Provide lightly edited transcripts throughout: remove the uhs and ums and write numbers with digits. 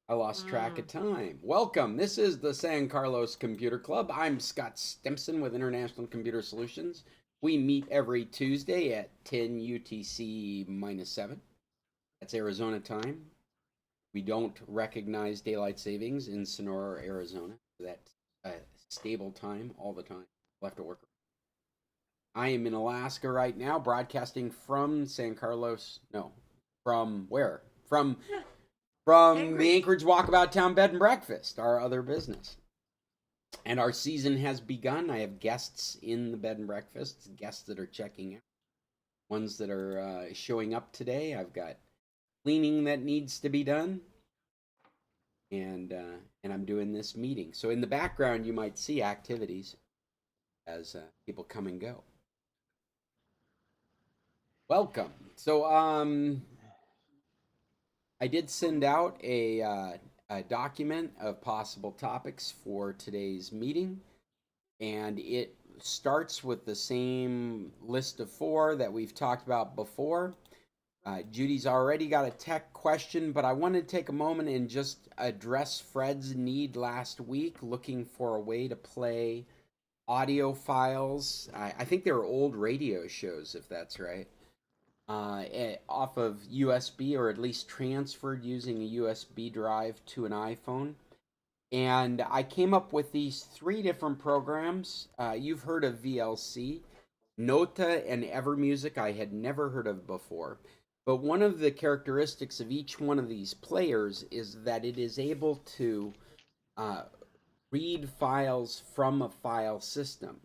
I lost track of time. Welcome. This is the San Carlos Computer Club. I'm Scott Stimson with International Computer Solutions. We meet every Tuesday at 10 UTC minus 7. That's Arizona time. We don't recognize daylight savings in Sonora, Arizona. That's stable time all the time. Left to work. I am in Alaska right now, broadcasting from San Carlos. No, from where? From the Anchorage. Anchorage Walkabout Town Bed and Breakfast, our other business. And our season has begun. I have guests in the bed and breakfast, guests that are checking out, ones that are showing up today. I've got cleaning that needs to be done, and uh, and I'm doing this meeting. So in the background, you might see activities as people come and go. Welcome. I did send out a document of possible topics for today's meeting, and it starts with the same list of four that we've talked about before. Judy's already got a tech question, but I want to take a moment and just address Fred's need last week, looking for a way to play audio files. I think they were old radio shows, if that's right, off of USB, or at least transferred using a USB drive to an iPhone. And I came up with these three different programs. You've heard of VLC, Nota, and EverMusic. I had never heard of before. But one of the characteristics of each one of these players is that it is able to uh, read files from a file system.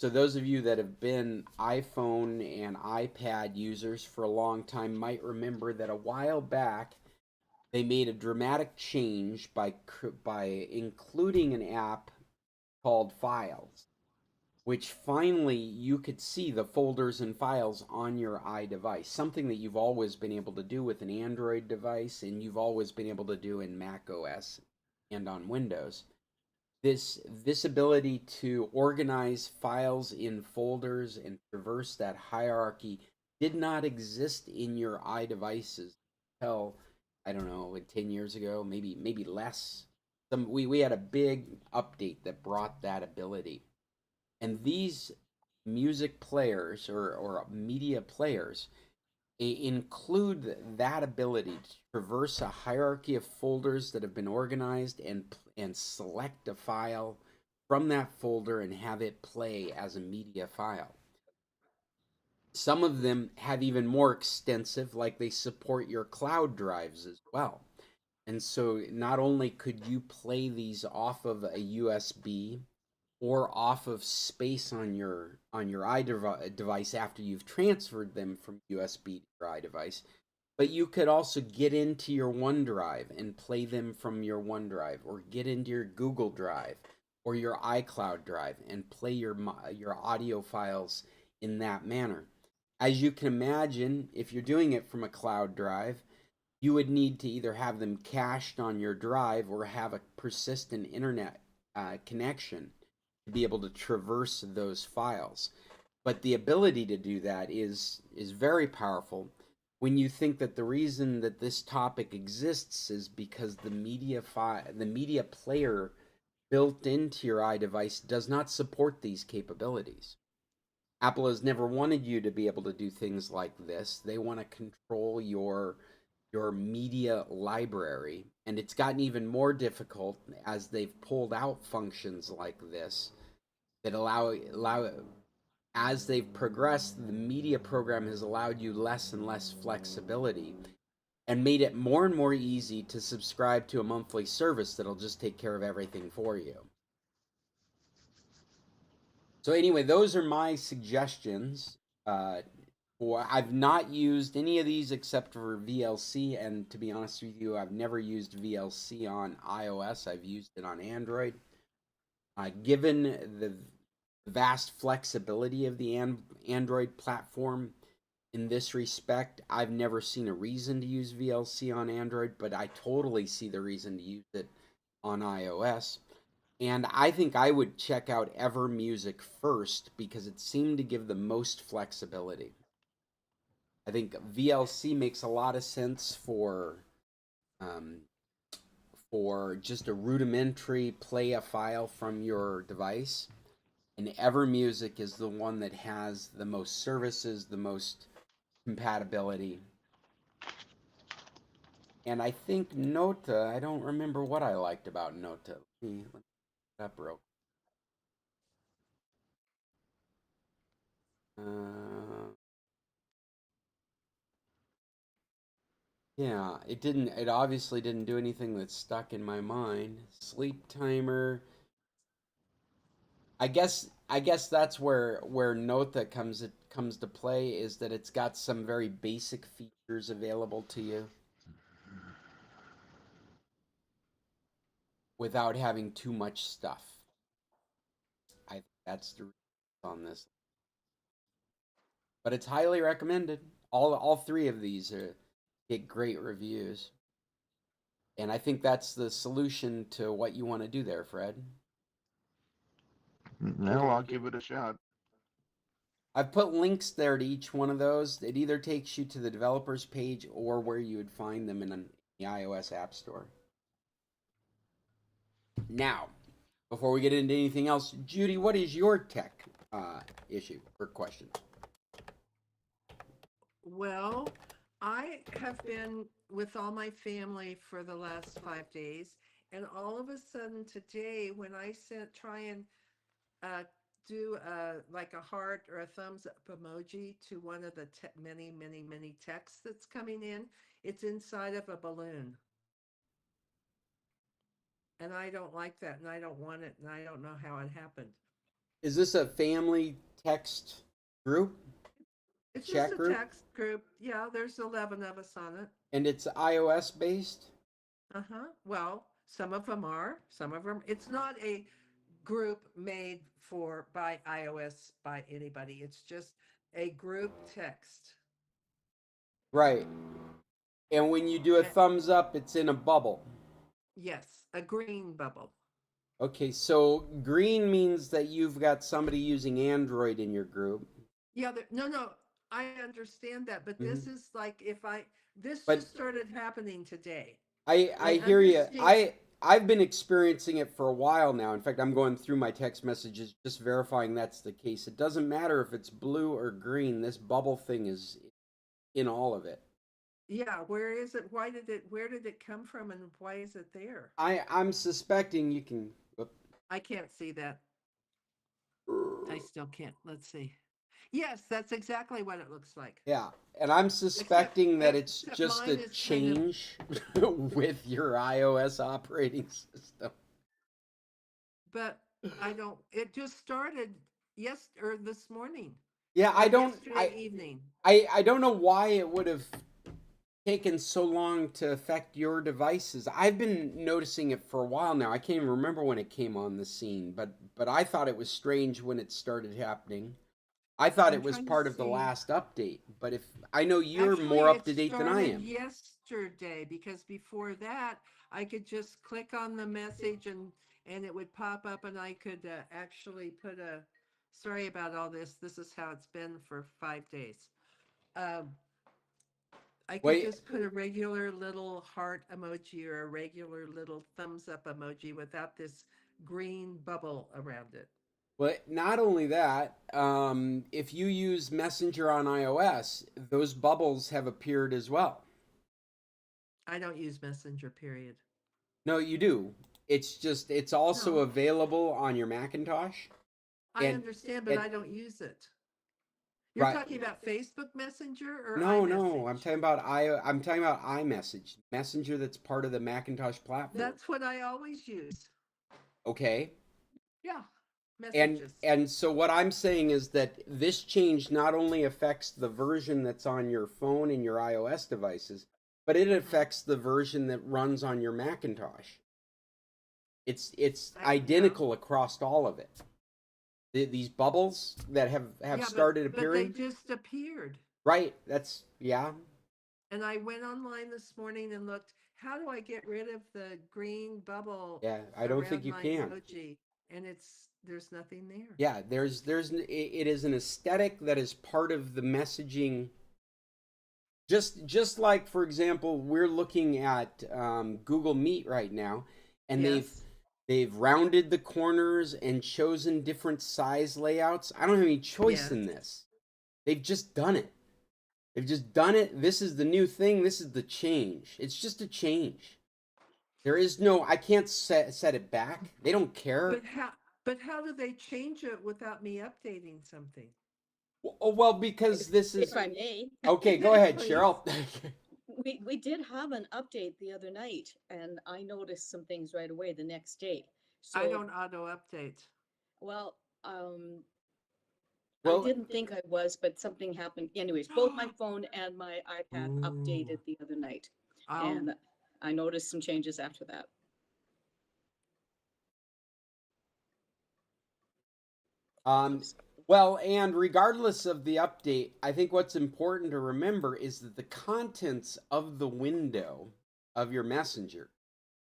So those of you that have been iPhone and iPad users for a long time might remember that a while back they made a dramatic change by including an app called Files, which finally you could see the folders and files on your iDevice, something that you've always been able to do with an Android device and you've always been able to do in Mac OS and on Windows. This ability to organize files in folders and traverse that hierarchy did not exist in your iDevices until, I don't know, like 10 years ago, maybe less. We had a big update that brought that ability. And these music players or media players include that ability to traverse a hierarchy of folders that have been organized and select a file from that folder and have it play as a media file. Some of them have even more extensive, like they support your cloud drives as well. And so not only could you play these off of a USB or off of space on your iDevice after you've transferred them from USB to your iDevice, but you could also get into your OneDrive and play them from your OneDrive, or get into your Google Drive or your iCloud Drive and play your audio files in that manner. As you can imagine, if you're doing it from a cloud drive, you would need to either have them cached on your drive or have a persistent internet connection to be able to traverse those files. But the ability to do that is very powerful when you think that the reason that this topic exists is because the media player built into your iDevice does not support these capabilities. Apple has never wanted you to be able to do things like this. They want to control your media library, and it's gotten even more difficult as they've pulled out functions like this that allow as they've progressed. The media program has allowed you less and less flexibility and made it more and more easy to subscribe to a monthly service that'll just take care of everything for you. So anyway, those are my suggestions. Uh, I've not used any of these except for VLC, and to be honest with you, I've never used VLC on iOS. I've used it on Android. Given the vast flexibility of the Android platform in this respect, I've never seen a reason to use VLC on Android, but I totally see the reason to use it on iOS. And I think I would check out Ever Music first because it seemed to give the most flexibility. I think VLC makes a lot of sense for um, for just a rudimentary play a file from your device. And EverMusic is the one that has the most services, the most compatibility. And I think Nota, I don't remember what I liked about Nota. Let me look it up real. Uh, yeah, it didn't. It obviously didn't do anything that stuck in my mind. Sleep timer. I guess that's where Nota comes to play, is that it's got some very basic features available to you without having too much stuff. I think that's the reason on this, but it's highly recommended. All three of these get great reviews, and I think that's the solution to what you want to do there, Fred. No, I'll give it a shot. I've put links there to each one of those. It either takes you to the developers page or where you would find them in the iOS App Store. Now, before we get into anything else, Judy, what is your tech issue or question? Well, I have been with all my family for the last 5 days, and all of a sudden today, when I try and uh, do like a heart or a thumbs up emoji to one of the many, many, many texts that's coming in, it's inside of a balloon. And I don't like that, and I don't want it, and I don't know how it happened. Is this a family text group, It's just chat a group, text group. Yeah, there's 11 of us on it. and it's iOS based? Uh-huh. Well, some of them are, some of them. It's not a group made for by iOS by anybody. It's just a group text. Right. And when you do a And thumbs up, it's in a bubble. yes, a green bubble. Okay, so green means that you've got somebody using Android in your group. Yeah, no, no, I understand that, but Hmm. this is like if I this But just started happening today. I I hear you. understand. I've been experiencing it for a while now. In fact, I'm going through my text messages just verifying that's the case. It doesn't matter if it's blue or green. This bubble thing is in all of it. Yeah, where is it? Where did it come from and why is it there? I'm suspecting you can. I can't see that. I still can't. Let's see. Yes, that's exactly what it looks like. Yeah, and I'm suspecting that it's Except just mine a is kind of, change with your iOS operating system. but I don't. It just started or this morning Yeah, or I don't. yesterday evening. I don't know why it would have taken so long to affect your devices. I've been noticing it for a while now. I can't even remember when it came on the scene, but I thought it was strange when it started happening. I thought I'm it was trying to part of the see. last update, but if I know you're more Actually, up it to date than I started am. yesterday because before that, I could just click on the message and it would pop up and I could actually put a sorry about all this. This is how it's been for 5 days. Um, I could Wait, just put a regular little heart emoji or a regular little thumbs up emoji without this green bubble around it. but not only that, if you use Messenger on iOS, those bubbles have appeared as well. I don't use Messenger, period. No, you do. It's also No, available on your Macintosh, I and understand, but it I don't use it. You're right. talking about Facebook Messenger or No, iMessage? I'm talking about iMessage, Messenger that's part of the Macintosh platform. That's what I always use. Okay? Yeah, And messages. and so what I'm saying is that this change not only affects the version that's on your phone and your iOS devices, but it Hmm. affects the version that runs on your Macintosh. It's Yeah, identical across all of it. These bubbles that have yeah, started but they appearing, just appeared. right? That's yeah. And I went online this morning and looked, how do I get rid of the green bubble Yeah, I don't think around you my can. emoji? And there's nothing there. Yeah, it is an aesthetic that is part of the messaging, Just like, for example, we're looking at Google Meet right now, and Yes. they've rounded the corners and chosen different size layouts. I don't have any choice Yes. in this. They've just done it. They've just done it. This is the new thing. This is the change. It's just a change. There is no. I can't set it back. They don't care. But how do they change it without me updating something? Well, because this If is I may, okay. Go ahead, Please. Cheryl. we did have an update the other night, and I noticed some things right away the next day. I So, don't auto update. well, I Well, didn't think I was, but something happened. Anyways, both my phone and my iPad ooh. updated the other night, Oh, and I noticed some changes after that. Oops. Well, and regardless of the update, I think what's important to remember is that the contents of the window of your messenger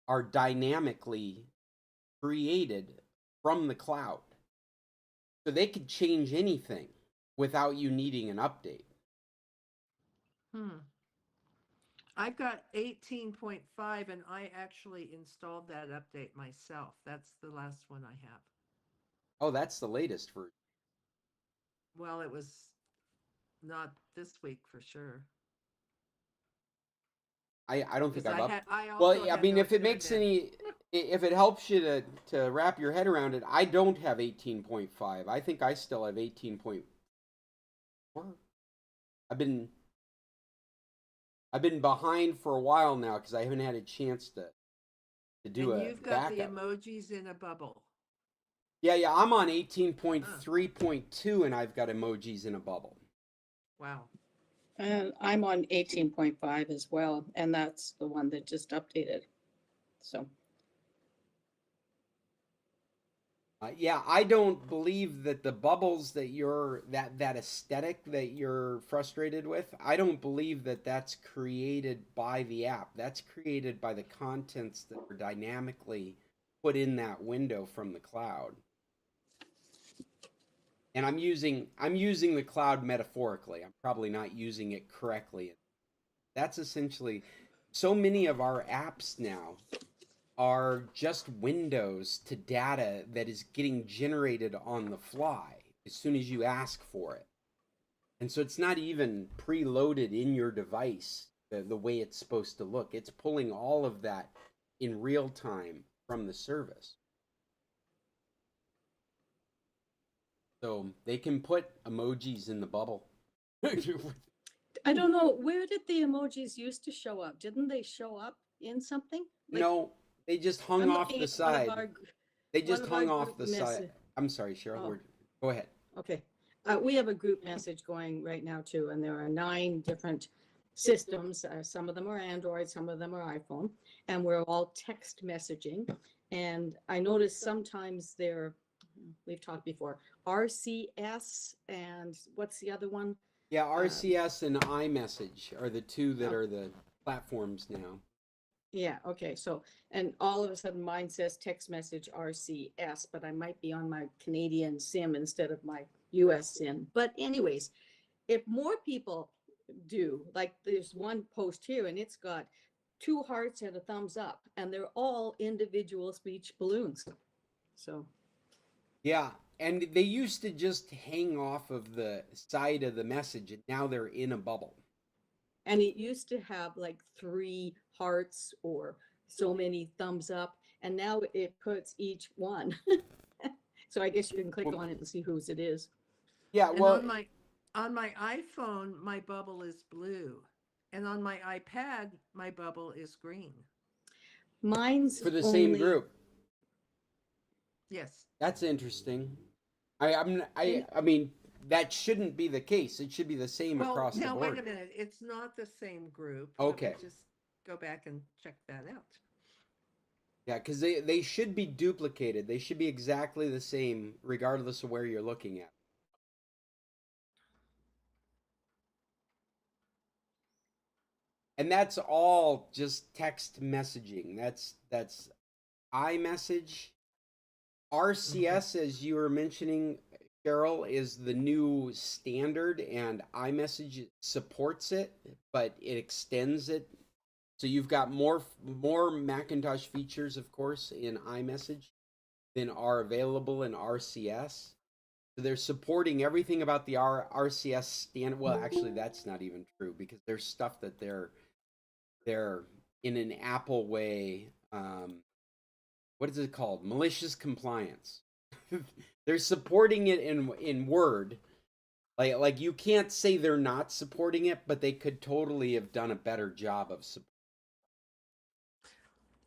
are dynamically created from the cloud. So they could change anything without you needing an update. hmm. I've got 18.5 and I actually installed that update myself. That's the last one I have. Oh, that's the latest version. Well, it was not this week for sure. I don't think Because I've up. I also Well, I had mean, no if it makes internet. if it helps you to wrap your head around it, I don't have 18.5. I think I still have 18.4. I've been I've been behind for a while now because I haven't had a chance to do And a you've got the backup. emojis in a bubble. Yeah, I'm on Huh. 18.3.2 and I've got emojis in a bubble. Wow. And I'm on 18.5 as well, and that's the one that just updated. So, Yeah, I don't believe that the bubbles that aesthetic that you're frustrated with. I don't believe that that's created by the app. That's created by the contents that are dynamically put in that window from the cloud. And I'm using the cloud metaphorically. I'm probably not using it correctly. That's essentially so many of our apps now are just windows to data that is getting generated on the fly as soon as you ask for it. And so it's not even preloaded in your device the way it's supposed to look. It's pulling all of that in real time from the service. So they can put emojis in the bubble. I don't know, where did the emojis used to show up? Didn't they show up in something? Like, No, they just hung I'm off looking the at one of side. our They one just of our hung off group the side. messages. I'm sorry, Cheryl. Oh, Go ahead. okay. We have a group message going right now too, and there are 9 different systems. Some of them are Android, some of them are iPhone, and we're all text messaging. And I notice sometimes we've talked before, RCS, and what's the other one? Yeah, Um, RCS and iMessage are the two that oh, are the platforms now. yeah, okay. So, and all of a sudden mine says text message RCS, but I might be on my Canadian SIM instead of my US SIM. But anyways, if more people do, like there's one post here and it's got 2 hearts and a thumbs up, and they're all individual speech balloons. So, Yeah, and they used to just hang off of the side of the message, and now they're in a bubble. and it used to have like 3 hearts or so many thumbs up, and now it puts each one. So I guess you can click Well, on it and see whose it is. yeah, And well, on my iPhone, my bubble is blue. And on my iPad, my bubble is green. Mine's for the same only, group. Yes. That's interesting. I and I mean that shouldn't be the case. It should be the same Well, across the now wait a board. minute. It's not the same group. Let me Okay. just go back and check that out. Yeah, because they should be duplicated. They should be exactly the same, regardless of where you're looking at. And that's all just text messaging. That's iMessage, Hmm. RCS, as you were mentioning. Cheryl, is the new standard, and iMessage supports it, but it extends it. So you've got more Macintosh features, of course, in iMessage than are available in RCS. So they're supporting everything about the RCS standard. Well, actually, that's not even true because there's stuff that they're in an Apple way. What is it called? Malicious compliance. They're supporting it in Word. Like you can't say they're not supporting it, but they could totally have done a better job of support.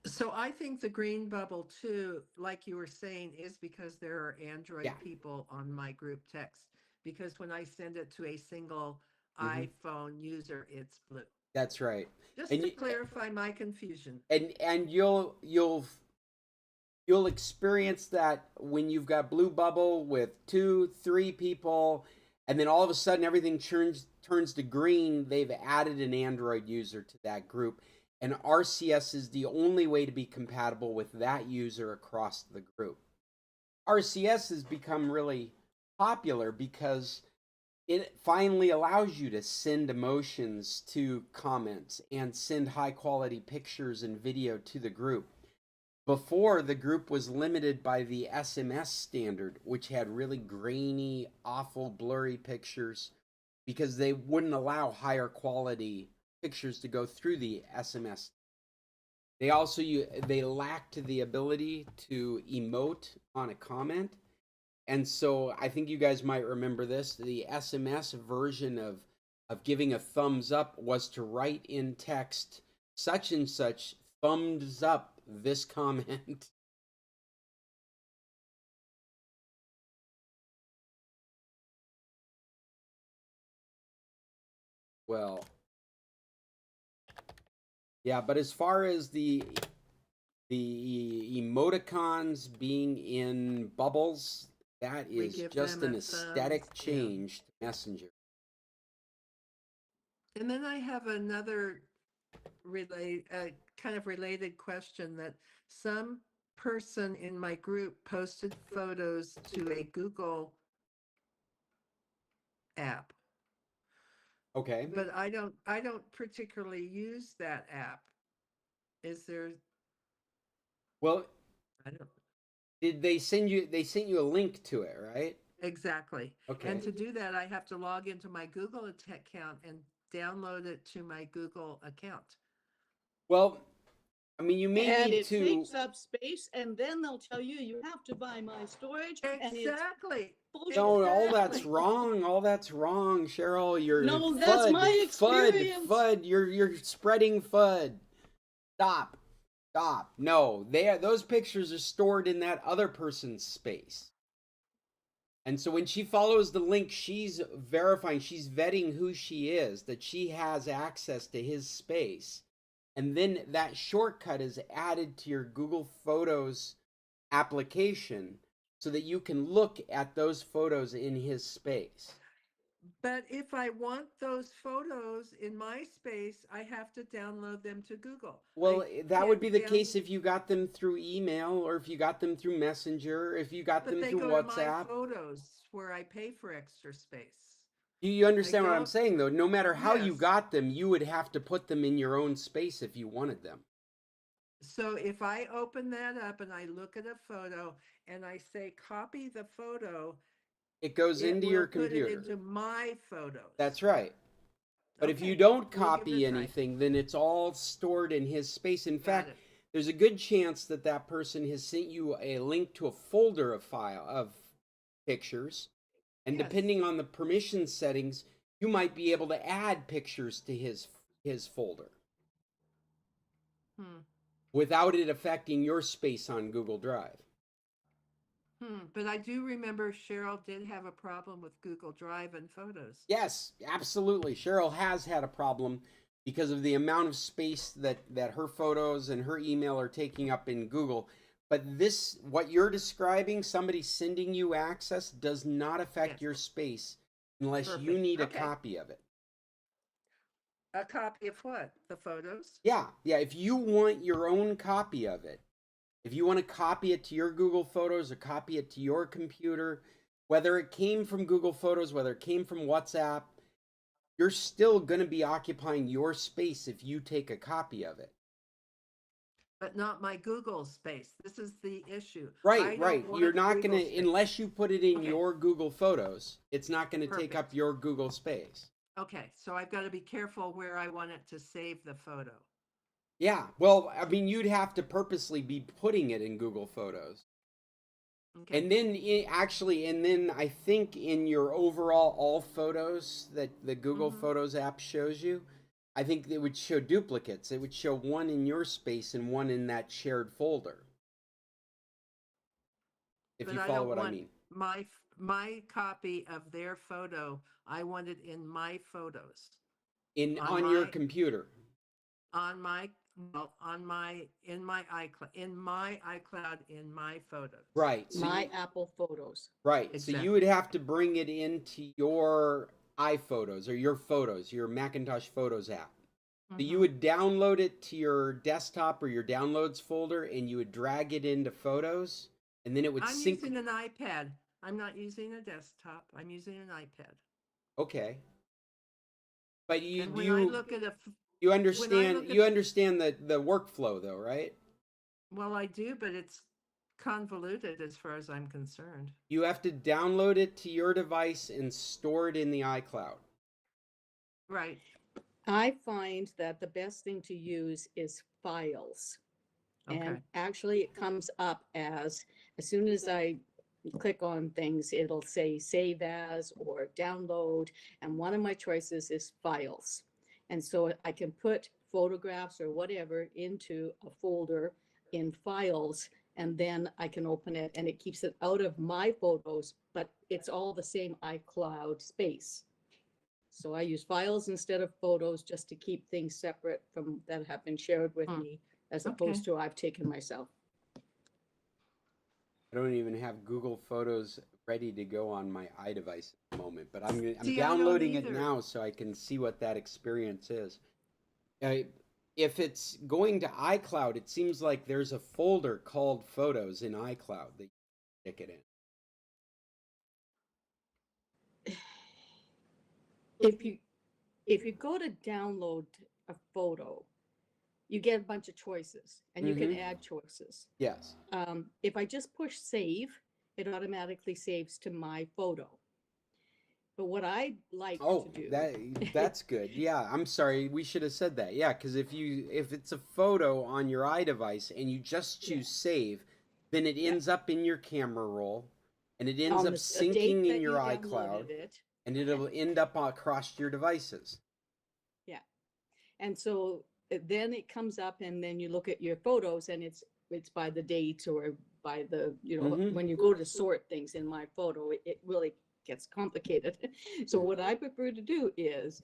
So I think the green bubble too, like you were saying, is because there are Android Yeah. people on my group text. Because when I send it to a single Mhm. iPhone user, it's blue. That's right. Just And to you, clarify my confusion. and you'll experience that when you've got blue bubble with 2 3 people, and then all of a sudden everything turns to green. They've added an Android user to that group, and RCS is the only way to be compatible with that user across the group. RCS has become really popular because it finally allows you to send emotions to comments and send high quality pictures and video to the group. Before, the group was limited by the SMS standard, which had really grainy, awful, blurry pictures because they wouldn't allow higher quality pictures to go through the SMS. They lacked the ability to emote on a comment. And so I think you guys might remember this. The SMS version of giving a thumbs up was to write in text such and such thumbs up this comment. Well, yeah, but as far as the emoticons being in bubbles, that We is give just them an a aesthetic thumbs down. change to Messenger. And then I have another kind of related question that some person in my group posted photos to a Google app, Okay. but I don't particularly use that app. Is there, Well, I don't did they sent you a link to it, right? exactly. Okay. And to do that, I have to log into my Google account and download it to my Google account. Well, I mean, you may And need it to. takes up space, and then they'll tell you you have to buy my storage, and it's Exactly. bullshit. No, all that's Exactly. wrong. All that's wrong, Cheryl. You're No, that's my experience. FUD. You're spreading FUD. Stop. Stop. No, those pictures are stored in that other person's space. And so when she follows the link, she's verifying, she's vetting who she is, that she has access to his space. And then that shortcut is added to your Google Photos application so that you can look at those photos in his space. But if I want those photos in my space, I have to download them to Google. Well, that would can't be the case if you got them through email, or if you got them through Messenger, or if you got But them they through go to my WhatsApp. photos where I pay for extra space. You understand what I'm don't- saying, though? No matter how you Yes. got them, you would have to put them in your own space if you wanted them. So if I open that up and I look at a photo and I say copy the photo, It goes it into will your put it computer. into my photos. That's right. But if you Okay, don't we'll give it a copy try. anything, then it's all stored in his space. In Got fact, it. there's a good chance that that person has sent you a link to a folder of pictures, and Yes. depending on the permission settings, you might be able to add pictures to his folder Hmm. without it affecting your space on Google Drive. But I do remember Cheryl did have a problem with Google Drive and photos. Yes, absolutely. Cheryl has had a problem because of the amount of space that her photos and her email are taking up in Google. But this, what you're describing, somebody sending you access, does not affect Yes. your space unless you Perfect. need a Okay. copy of it. A copy of what? The photos? Yeah, yeah. If you want your own copy of it, if you want to copy it to your Google Photos or copy it to your computer, whether it came from Google Photos, whether it came from WhatsApp, you're still going to be occupying your space if you take a copy of it. But not my Google space. This is the issue. Right, I right. don't want You're not Google going to, space. unless you put it in Okay. your Google Photos, it's not going to take up Perfect. your Google space. Okay, so I've got to be careful where I want it to save the photo. Yeah, well, I mean, you'd have to purposely be putting it in Google Photos. Okay. And then and then I think in your overall all photos that the Google Mhm. Photos app shows you, I think it would show duplicates. It would show one in your space and one in that shared folder. If But you I follow don't what I want mean. my copy of their photo. I want it in my photos On your computer. on my well on my in my iCloud in my photos. Right. So My Apple Photos. right. Exactly. So you would have to bring it into your iPhotos or your photos, your Macintosh Photos app. So you Mhm. would download it to your desktop or your downloads folder and you would drag it into Photos and then it would I'm sync. using an iPad. I'm not using a desktop. I'm using an iPad. Okay. But And when I look at you when I understand look at you understand the workflow though, right? well, I do, but it's convoluted as far as I'm concerned. You have to download it to your device and store it in the iCloud. Right. I find that the best thing to use is files. Okay. And actually it comes up as soon as I click on things, it'll say save as or download. And one of my choices is files. And so I can put photographs or whatever into a folder in files, and then I can open it and it keeps it out of my photos, but it's all the same iCloud space. So I use files instead of photos just to keep things separate from that have been shared with me, as Okay. opposed to I've taken myself. I don't even have Google Photos ready to go on my iDevice at the moment, but I'm See, I don't downloading it either. now so I can see what that experience is. If it's going to iCloud, it seems like there's a folder called Photos in iCloud that you stick it in. If you go to download a photo, you get a bunch of choices and you can Mhm. add choices. Yes. If I just push save, it automatically saves to my photo. But what I like Oh, to do that's good. Yeah, I'm sorry. We should have said that. Yeah, because if it's a photo on your iDevice and you just Yeah. choose save, then it Yeah. ends up in your camera roll, and it ends on up the date syncing in that your you iCloud, downloaded it. and it'll end up across your devices. Yeah. And so then it comes up and then you look at your photos and it's by the date or by the, Mhm. when you go to sort things in my photo, it really gets complicated. So what I prefer to do is,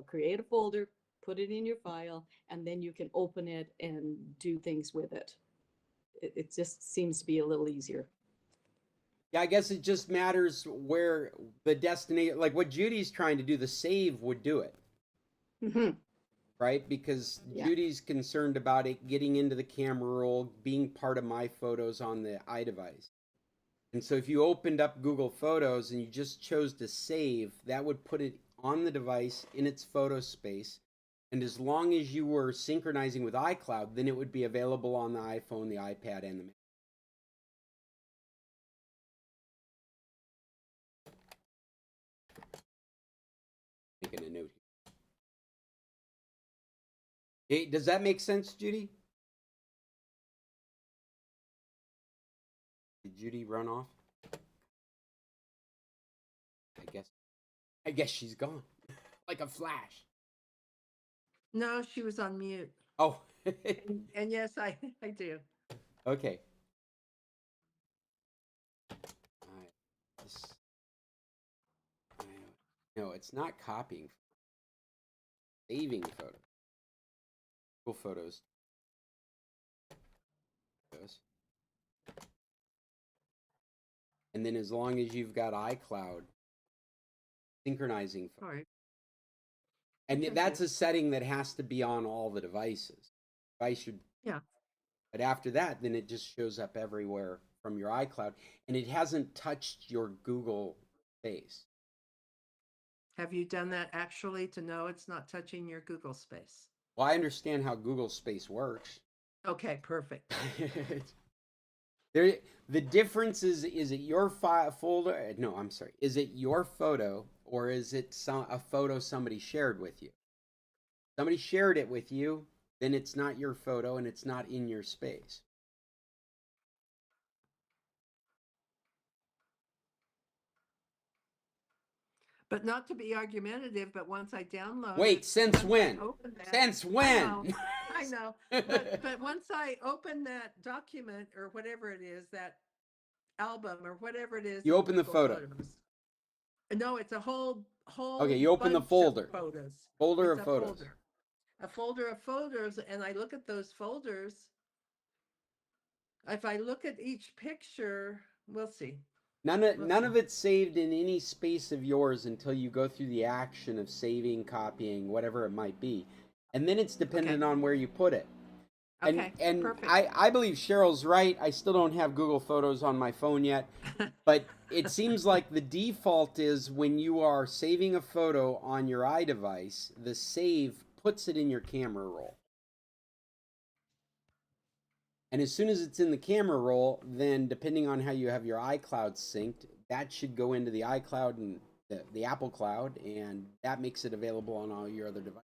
create a folder, put it in your file, and then you can open it and do things with it. It just seems to be a little easier. Yeah, I guess it just matters where the destination, like what Judy's trying to do, the save would do it. Mm-hmm. Right? Because Yeah. Judy's concerned about it getting into the camera roll, being part of my photos on the iDevice. And so if you opened up Google Photos and you just chose to save, that would put it on the device in its photo space. And as long as you were synchronizing with iCloud, then it would be available on the iPhone, the iPad, and the Mac. Making a note here. Hey, does that make sense, Judy? Did Judy run off? I guess she's gone. Like a flash. No, she was on mute. Oh. And yes, I do. Okay. All right. No, it's not copying. Saving photos. Google Photos. And then as long as you've got iCloud synchronizing. All right. And Okay. that's a setting that has to be on all the devices. Device should. Yeah. But after that, then it just shows up everywhere from your iCloud, and it hasn't touched your Google space. Have you done that actually to know it's not touching your Google space? Well, I understand how Google Space works. Okay, perfect. There, the difference is it your file folder? No, I'm sorry. Is it your photo or is it a photo somebody shared with you? Somebody shared it with you, then it's not your photo and it's not in your space. But not to be argumentative, but once I download Wait, it, since once I when? open that, Since when? I know, but once I open that document or whatever it is, that album or whatever it is, You in open the Google photo. Photos. No, it's a whole Okay, you open the bunch of folder. photos. Folder It's of a photos. folder. A folder of photos, and I look at those folders. If I look at each picture, we'll see. None of it's saved in any space of yours until you go through the action of saving, copying, whatever it might be. And then it's dependent on where you put it. Okay, And perfect. I believe Cheryl's right. I still don't have Google Photos on my phone yet. But it seems like the default is when you are saving a photo on your iDevice, the save puts it in your camera roll. And as soon as it's in the camera roll, then depending on how you have your iCloud synced, that should go into the iCloud and the Apple Cloud, and that makes it available on all your other devices.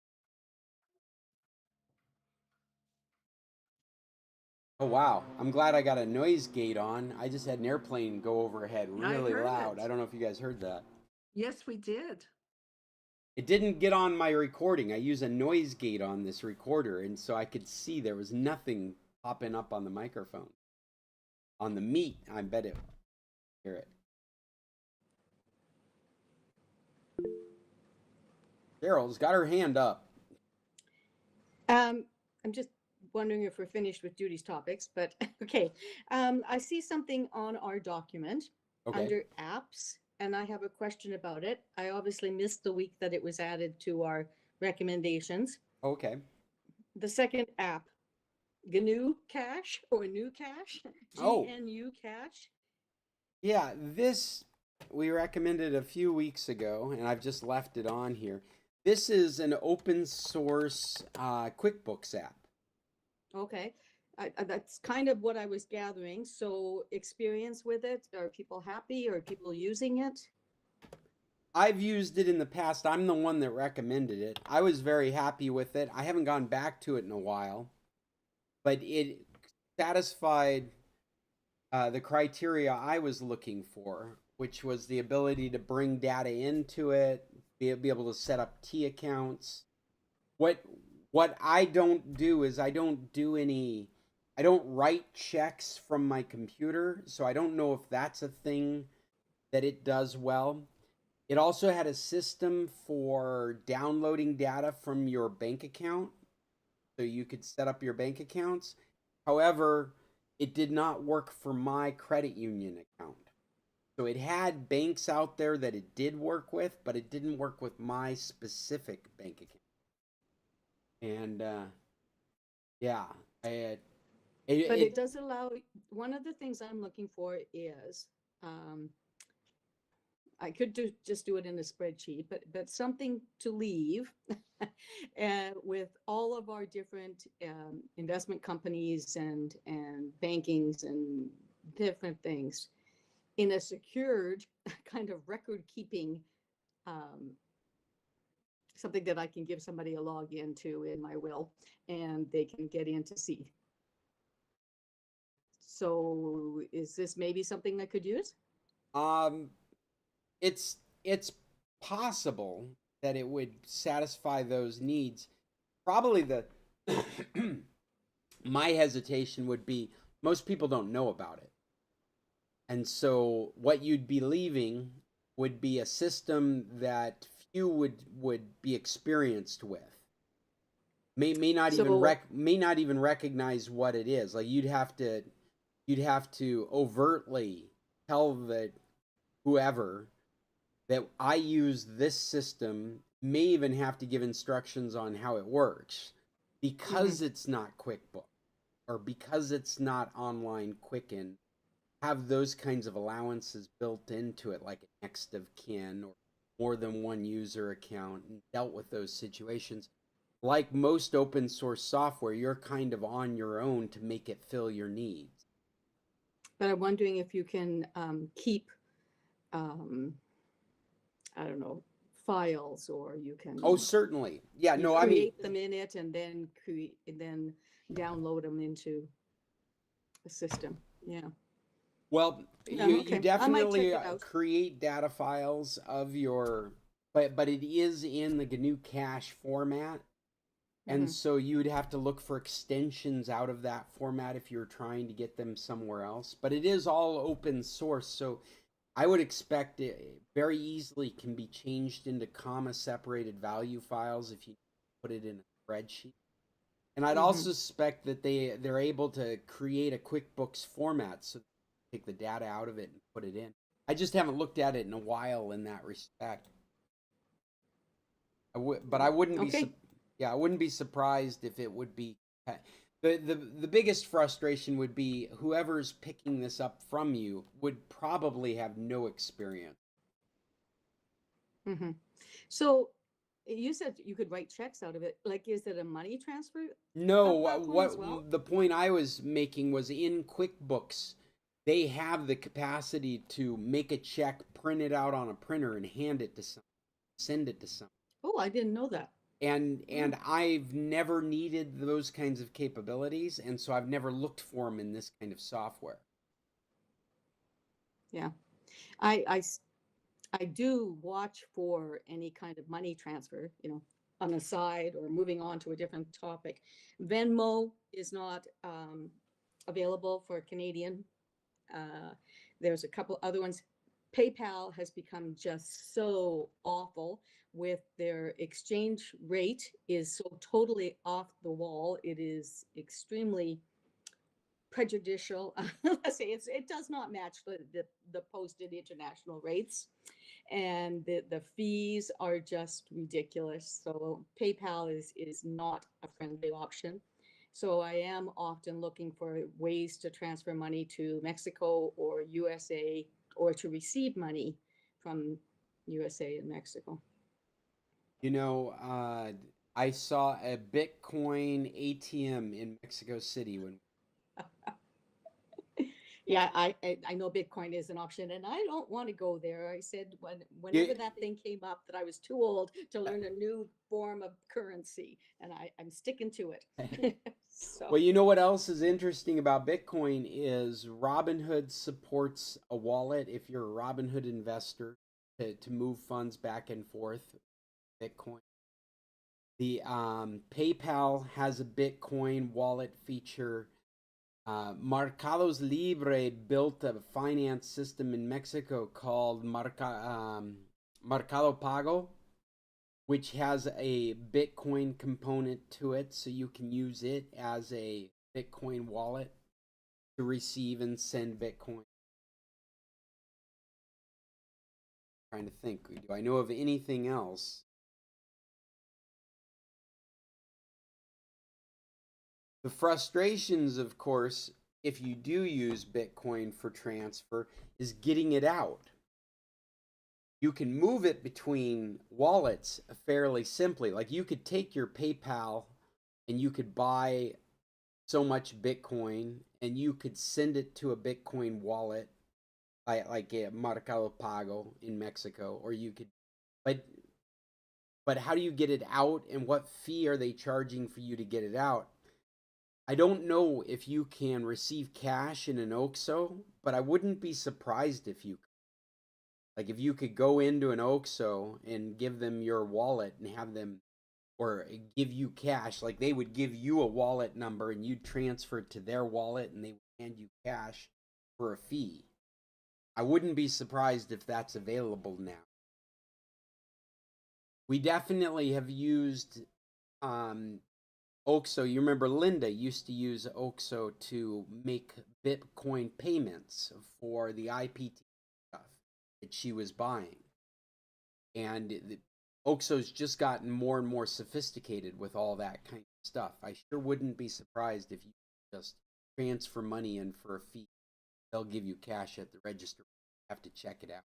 Oh, wow. I'm glad I got a noise gate on. I just had an airplane go overhead really loud. It. I don't know if you guys heard that. Yes, we did. It didn't get on my recording. I use a noise gate on this recorder, and so I could see there was nothing popping up on the microphone. On the meet, I bet it. Hear it. Cheryl's got her hand up. I'm just wondering if we're finished with Judy's topics, but okay. I see something on our document under apps, and I have a question about it. I obviously missed the week that it was added to our recommendations. Okay. The second app, GNU Cache or New Cache, GNU Cache. Yeah, this we recommended a few weeks ago, and I've just left it on here. This is an open source QuickBooks app. Okay. That's kind of what I was gathering. So experience with it. Are people happy? Are people using it? I've used it in the past. I'm the one that recommended it. I was very happy with it. I haven't gone back to it in a while, but it satisfied the criteria I was looking for, which was the ability to bring data into it, be able to set up T accounts. What I don't do is I don't write checks from my computer, so I don't know if that's a thing that it does well. It also had a system for downloading data from your bank account, so you could set up your bank accounts. However, it did not work for my credit union account. So it had banks out there that it did work with, but it didn't work with my specific bank account. And yeah, but it does allow. One of the things I'm looking for is I could just do it in a spreadsheet, but something to leave with all of our different investment companies and bankings and different things in a secured kind of record keeping, something that I can give somebody a login to in my will and they can get in to see. So is this maybe something I could use? It's possible that it would satisfy those needs. Probably the my hesitation would be most people don't know about it. And so what you'd be leaving would be a system that few would be experienced with. May not even recognize what it is. Like you'd have to overtly tell that whoever that I use this system, may even have to give instructions on how it works because it's not QuickBooks or because it's not online Quicken. have those kinds of allowances built into it, like a next of kin or more than one user account, and dealt with those situations. Like most open source software, you're kind of on your own to make it fill your needs. But I'm wondering if you can keep, um, I don't know, files, or you can Oh, certainly. Yeah, you no, I mean, create them in it and then download them into a system. Yeah. well, Yeah. you Okay. I might check definitely it out. create data files of your, but it is in the GNU Cache format. And Hmm. so you would have to look for extensions out of that format if you're trying to get them somewhere else. But it is all open source, so I would expect it very easily can be changed into comma separated value files if you put it in a spreadsheet. And I'd Hmm. also suspect that they're able to create a QuickBooks format so take the data out of it and put it in. I just haven't looked at it in a while in that respect. But I wouldn't be Okay. yeah, I wouldn't be surprised if it would be the biggest frustration would be whoever's picking this up from you would probably have no experience. Hmm. So you said you could write checks out of it. Like, is it a money transfer No, platform as well? what the point I was making was in QuickBooks, they have the capacity to make a check, print it out on a printer, and hand it to someone, send it to someone. Oh, I didn't know that. And Oh, I've never needed those kinds of capabilities, and so I've never looked for them in this kind of software. yeah. I do watch for any kind of money transfer, on the side or moving on to a different topic. Venmo is not available for Canadian. Uh, there's a couple other ones. PayPal has become just so awful with their exchange rate is so totally off the wall. It is extremely prejudicial. Let's say it does not match the posted international rates, and the fees are just ridiculous. So PayPal is not a friendly option. So I am often looking for ways to transfer money to Mexico or USA, or to receive money from USA and Mexico. You know, I saw a Bitcoin ATM in Mexico City when Yeah, I know Bitcoin is an option, and I don't want to go there. I said whenever you, that thing came up that I was too old to learn a new form of currency, and I'm sticking to it. So, well, you know what else is interesting about Bitcoin is Robinhood supports a wallet if you're a Robinhood investor to move funds back and forth. Bitcoin. The PayPal has a Bitcoin wallet feature. Mercados Libre built a finance system in Mexico called Mercado Pago, which has a Bitcoin component to it, so you can use it as a Bitcoin wallet to receive and send Bitcoin. I'm trying to think, do I know of anything else? The frustrations, of course, if you do use Bitcoin for transfer, is getting it out. You can move it between wallets fairly simply. Like you could take your PayPal and you could buy so much Bitcoin and you could send it to a Bitcoin wallet like a Mercado Pago in Mexico, or you could, but how do you get it out and what fee are they charging for you to get it out? I don't know if you can receive cash in an OXO, but I wouldn't be surprised if you like if you could go into an OXO and give them your wallet and have them or give you cash, like they would give you a wallet number and you'd transfer it to their wallet and they would hand you cash for a fee. I wouldn't be surprised if that's available now. We definitely have used um, OXO. You remember Linda used to use OXO to make Bitcoin payments for the IPT stuff that she was buying. And OXO's just gotten more and more sophisticated with all that kind of stuff. I sure wouldn't be surprised if you just transfer money in for a fee. they'll give you cash at the register. You have to check it out.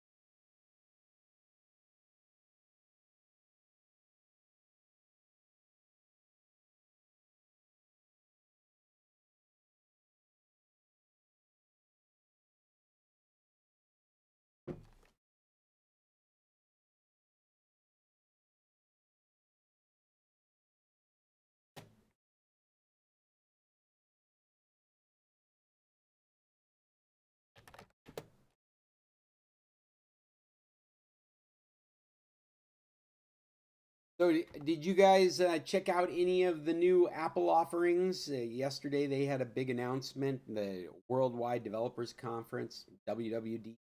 So, did you guys check out any of the new Apple offerings? Yesterday, they had a big announcement, the Worldwide Developers Conference, WWD,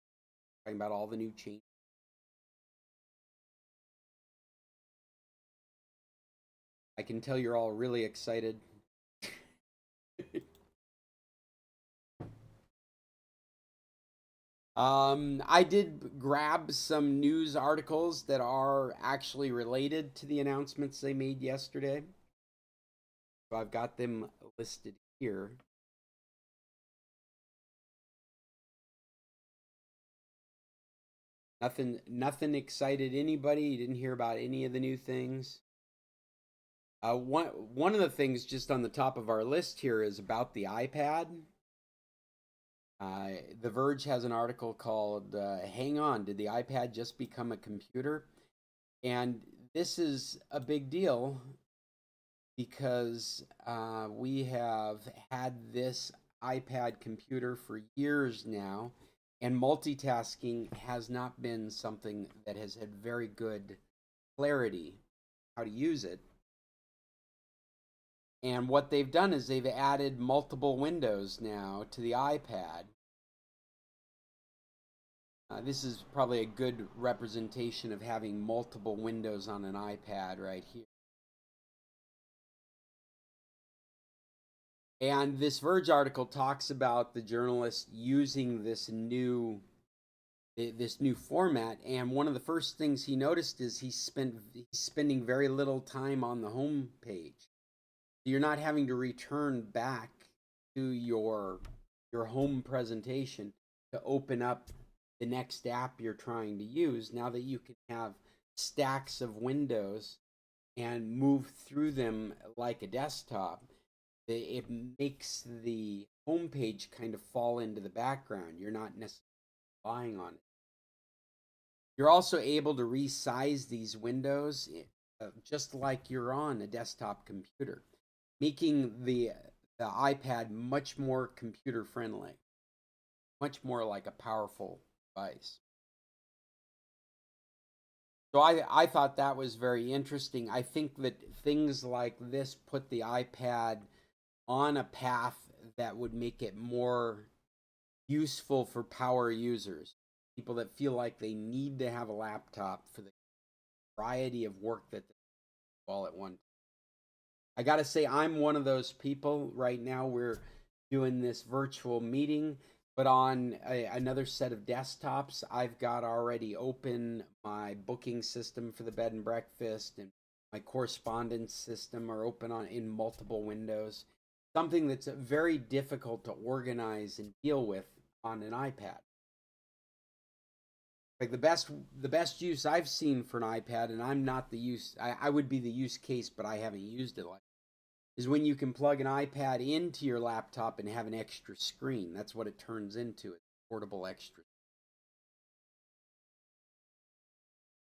talking about all the new changes. I can tell you're all really excited. I did grab some news articles that are actually related to the announcements they made yesterday. So I've got them listed here. Nothing excited anybody. You didn't hear about any of the new things. One of the things just on the top of our list here is about the iPad. The Verge has an article called "Hang On, Did the iPad Just Become a Computer?" And this is a big deal because we have had this iPad computer for years now, and multitasking has not been something that has had very good clarity how to use it. And what they've done is they've added multiple windows now to the iPad. This is probably a good representation of having multiple windows on an iPad right here. And this Verge article talks about the journalist using this new format, and one of the first things he noticed is he's spending very little time on the home page. You're not having to return back to your home presentation to open up the next app you're trying to use. Now that you can have stacks of windows and move through them like a desktop, it makes the homepage kind of fall into the background. You're not necessarily relying on it. You're also able to resize these windows just like you're on a desktop computer, making the iPad much more computer friendly, much more like a powerful device. So I thought that was very interesting. I think that things like this put the iPad on a path that would make it more useful for power users, people that feel like they need to have a laptop for the variety of work that they do all at once. I got to say, I'm one of those people. Right now, we're doing this virtual meeting, but on another set of desktops, I've got already open my booking system for the bed and breakfast, and my correspondence system are open in multiple windows. Something that's very difficult to organize and deal with on an iPad. Like the best use I've seen for an iPad, and I'm not the use. I would be the use case, but I haven't used it like. Is when you can plug an iPad into your laptop and have an extra screen. That's what it turns into, a portable extra.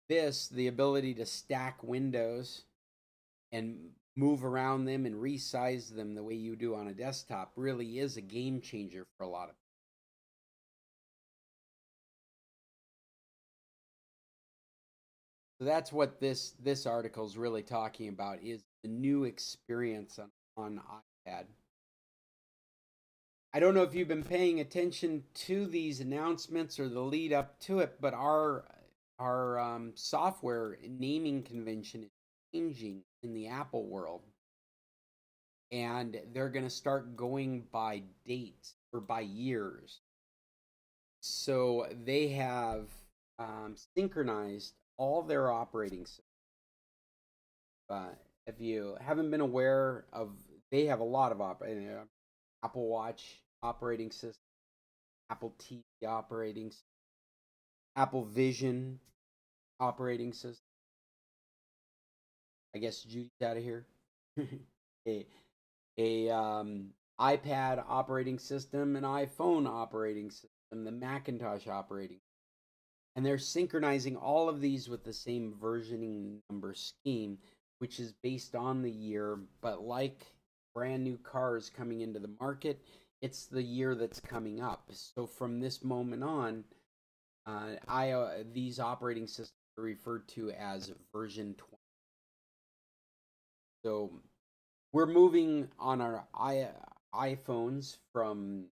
The ability to stack windows and move around them and resize them the way you do on a desktop really is a game changer for a lot of people. So that's what this article is really talking about, is the new experience on iPad. I don't know if you've been paying attention to these announcements or the lead up to it, but our software naming convention is changing in the Apple world, and they're going to start going by dates or by years. So they have synchronized all their operating systems. If you haven't been aware of, they have a lot of Apple Watch operating system. Apple TV operating system, Apple Vision operating system. I guess Judy's out of here. a iPad operating system, an iPhone operating system, the Macintosh operating, and they're synchronizing all of these with the same versioning number scheme, which is based on the year. But like brand new cars coming into the market, it's the year that's coming up. So from this moment on, these operating systems are referred to as version 20. So we're moving on our iPhones from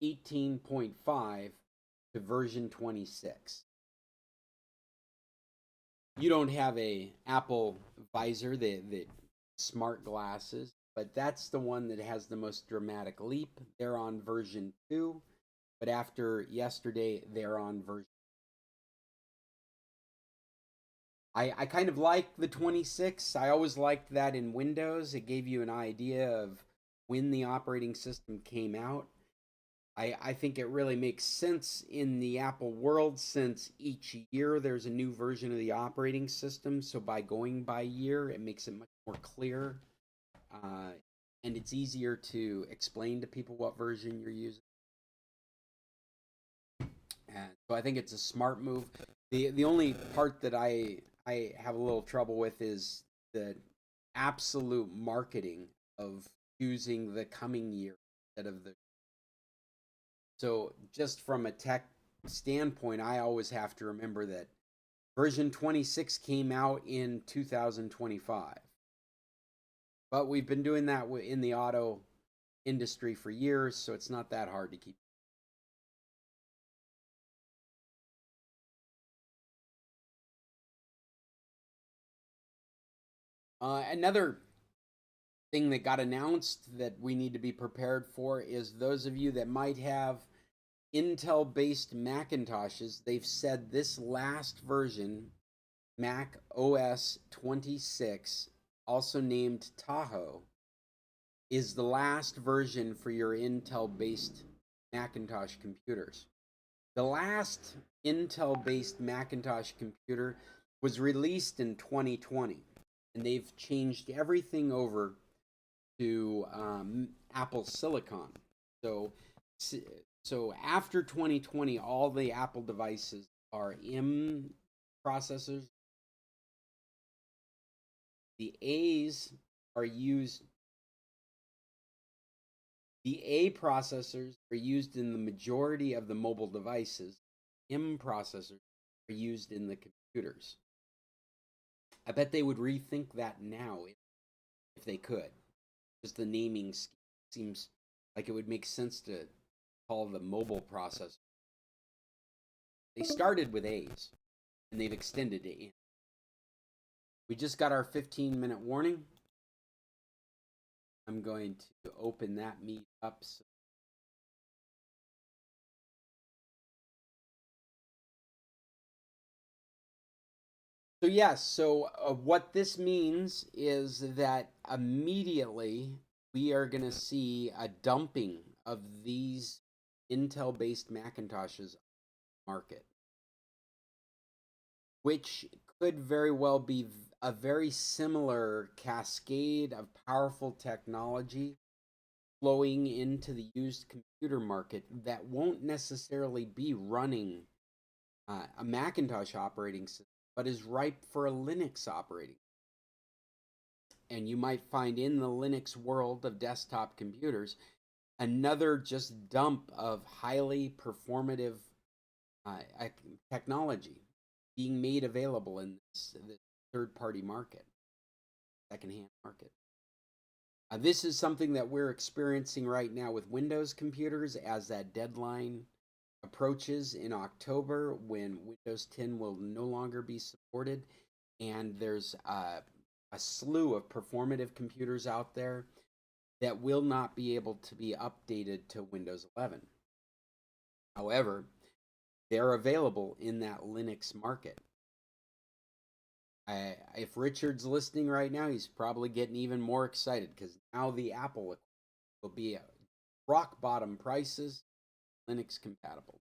18.5 to version 26. You don't have a Apple visor, the smart glasses, but that's the one that has the most dramatic leap. They're on version 2, but after yesterday, they're on version. I kind of like the 26. I always liked that in Windows. It gave you an idea of when the operating system came out. I think it really makes sense in the Apple world, since each year there's a new version of the operating system. So by going by year, it makes it much more clear. And it's easier to explain to people what version you're using. And so I think it's a smart move. The only part that I have a little trouble with is the absolute marketing of using the coming year instead of the. So just from a tech standpoint, I always have to remember that version 26 came out in 2025. But we've been doing that in the auto industry for years, so it's not that hard to keep. Another thing that got announced that we need to be prepared for is those of you that might have Intel based Macintoshes. They've said this last version, Mac OS 26, also named Tahoe, is the last version for your Intel based Macintosh computers. The last Intel based Macintosh computer was released in 2020, and they've changed everything over to Apple Silicon. So after 2020, all the Apple devices are M processors. The A's are used. The A processors are used in the majority of the mobile devices. M processors are used in the computers. I bet they would rethink that now if they could. Just the naming seems like it would make sense to call the mobile processor. They started with A's and they've extended to M. We just got our 15-minute warning. I'm going to open that meet up. So yes, so what this means is that immediately we are going to see a dumping of these Intel-based Macintoshes market, which could very well be a very similar cascade of powerful technology flowing into the used computer market that won't necessarily be running a Macintosh operating system, but is ripe for a Linux operating. And you might find in the Linux world of desktop computers another just dump of highly performative technology being made available in this third-party market, secondhand market. This is something that we're experiencing right now with Windows computers as that deadline approaches in October, when Windows 10 will no longer be supported, and there's a slew of performative computers out there that will not be able to be updated to Windows 11. However, they're available in that Linux market. If Richard's listening right now, he's probably getting even more excited because now the Apple will be at rock bottom prices. Linux compatible.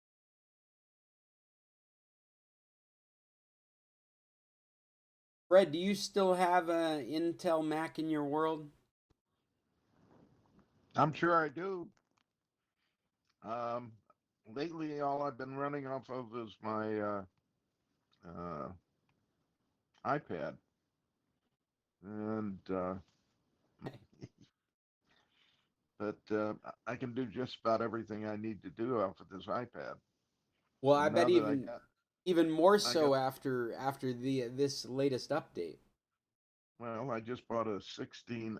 Fred, do you still have an Intel Mac in your world? I'm sure I do. Um, Lately, all I've been running off of is my uh, iPad, and but I can do just about everything I need to do off of this iPad. Well, I And bet now that even more I got, so after the this latest update. well, I just bought a 16,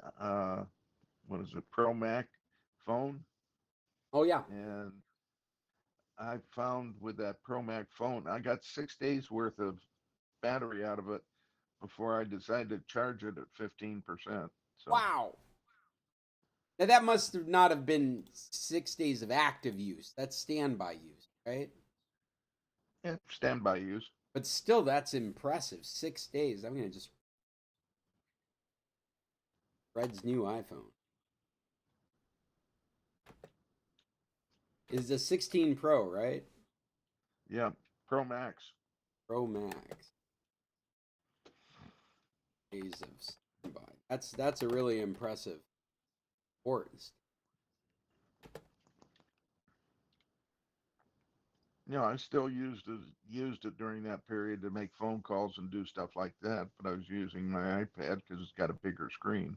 what is it, Pro Mac phone, Oh yeah. and I found with that Pro Mac phone, I got 6 days worth of battery out of it before I decided to charge it at 15%. So, Wow. Now that must not have been 6 days of active use. That's standby use, right? yeah, standby use. But still, that's impressive. 6 days. I'm gonna just Fred's new iPhone is the 16 Pro, right? Yeah, Pro Max. Pro Max. Days of standby. That's a really impressive port. I still used it during that period to make phone calls and do stuff like that, but I was using my iPad because it's got a bigger screen.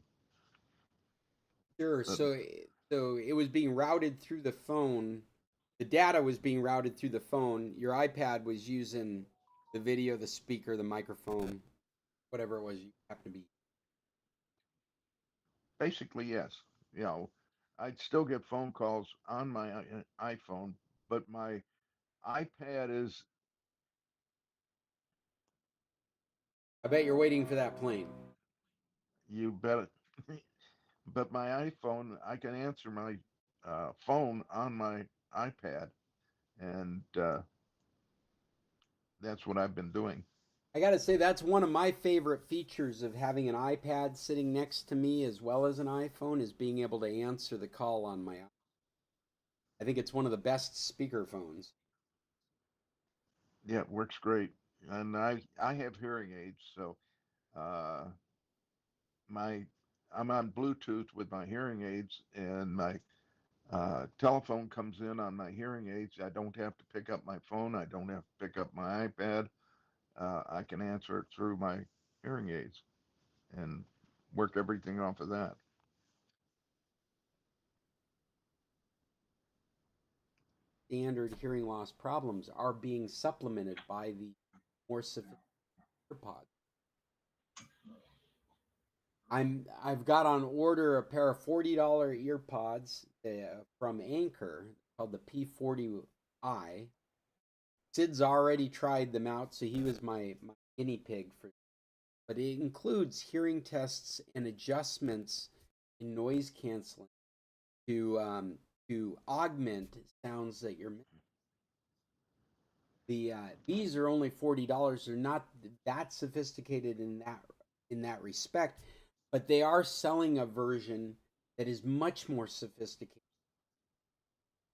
Sure. But So it was being routed through the phone. The data was being routed through the phone. Your iPad was using the video, the speaker, the microphone, whatever it was you happen to be. basically, yes. You know, I'd still get phone calls on my iPhone, but my iPad is, I bet you're waiting for that plane. you bet it. But my iPhone, I can answer my phone on my iPad, and that's what I've been doing. I got to say, that's one of my favorite features of having an iPad sitting next to me as well as an iPhone is being able to answer the call on my. I think it's one of the best speaker phones. Yeah, it works great. And I have hearing aids, so uh, my I'm on Bluetooth with my hearing aids, and my telephone comes in on my hearing aids. I don't have to pick up my phone. I don't have to pick up my iPad. I can answer it through my hearing aids and work everything off of that. Standard hearing loss problems are being supplemented by the more sophisticated AirPods. I've got on order a pair of $40 earpods from Anchor called the P40i. Sid's already tried them out, so he was my guinea pig for. But it includes hearing tests and adjustments in noise canceling to augment sounds that you're. These are only $40. They're not that sophisticated in that respect, but they are selling a version that is much more sophisticated.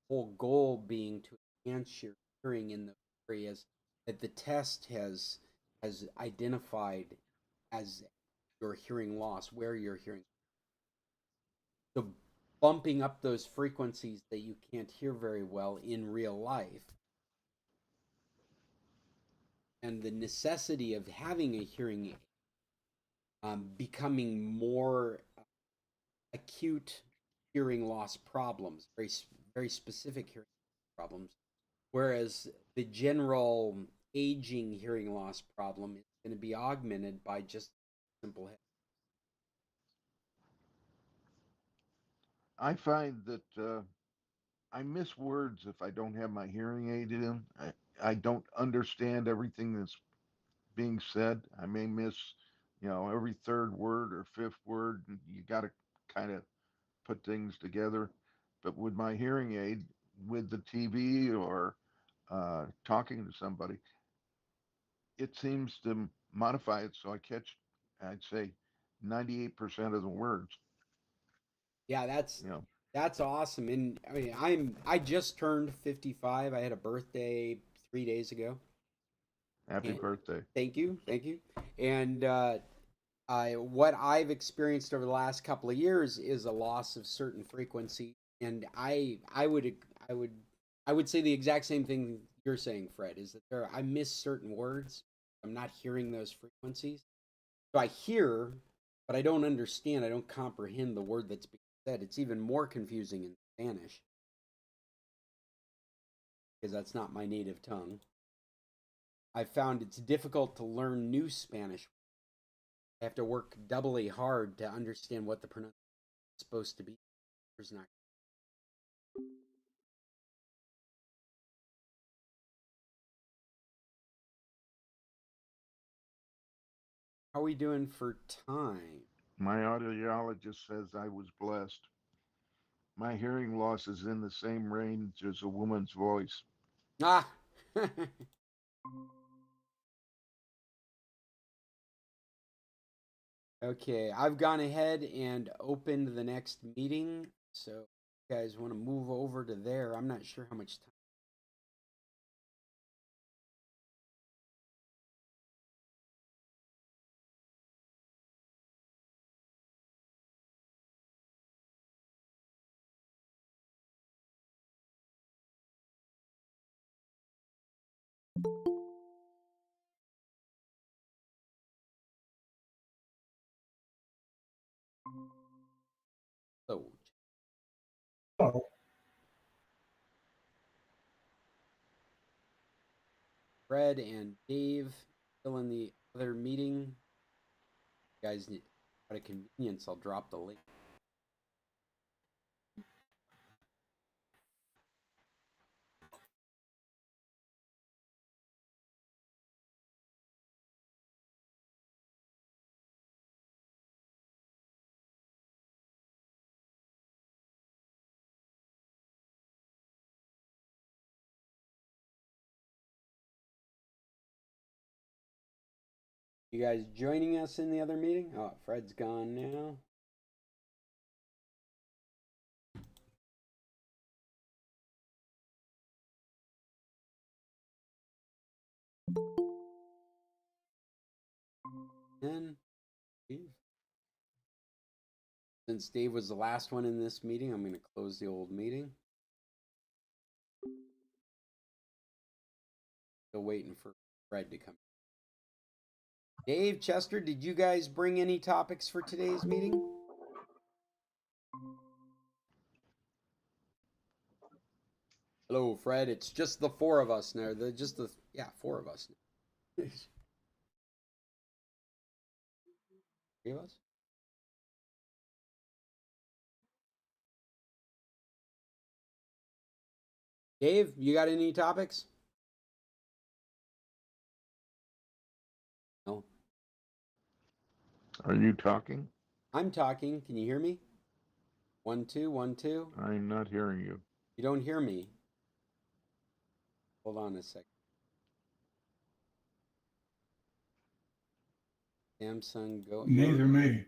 The whole goal being to enhance your hearing in the areas that the test has identified as your hearing loss, where you're hearing. So bumping up those frequencies that you can't hear very well in real life, and the necessity of having a hearing aid becoming more acute hearing loss problems, very specific hearing problems, whereas the general aging hearing loss problem is going to be augmented by just simple head. I find that I miss words if I don't have my hearing aid in. I don't understand everything that's being said. I may miss, every third word or fifth word. And you got to kind of put things together. But with my hearing aid, with the TV or talking to somebody, it seems to modify it so I catch, I'd say, 98% of the words. Yeah, that's You know, That's awesome. And I mean, I just turned 55. I had a birthday 3 days ago. Happy And birthday. thank you, thank you. And what I've experienced over the last couple of years is a loss of certain frequency. And I would I would say the exact same thing you're saying, Fred, is that I miss certain words. I'm not hearing those frequencies. So I hear, but I don't understand. I don't comprehend the word that's being said. It's even more confusing in Spanish because that's not my native tongue. I found it's difficult to learn new Spanish. I have to work doubly hard to understand what the pronunciation is supposed to be. There's not. How are we doing for time? My audiologist says I was blessed. My hearing loss is in the same range as a woman's voice. Ah. Okay, I've gone ahead and opened the next meeting. So you guys want to move over to there. I'm not sure how much time. So Oh, Fred and Dave still in the other meeting. You guys need out of convenience, I'll drop the link. You guys joining us in the other meeting? Oh, Fred's gone now. And Dave. Since Dave was the last one in this meeting, I'm going to close the old meeting. Still waiting for Fred to come. Dave, Chester, did you guys bring any topics for today's meeting? Hello, Fred. It's just the four of us now. Four of us. Three of us? Dave, you got any topics? No. Are you talking? I'm talking. Can you hear me? 1 2 1 2. I'm not hearing you. You don't hear me. Hold on a second. Samsung Go. neither me.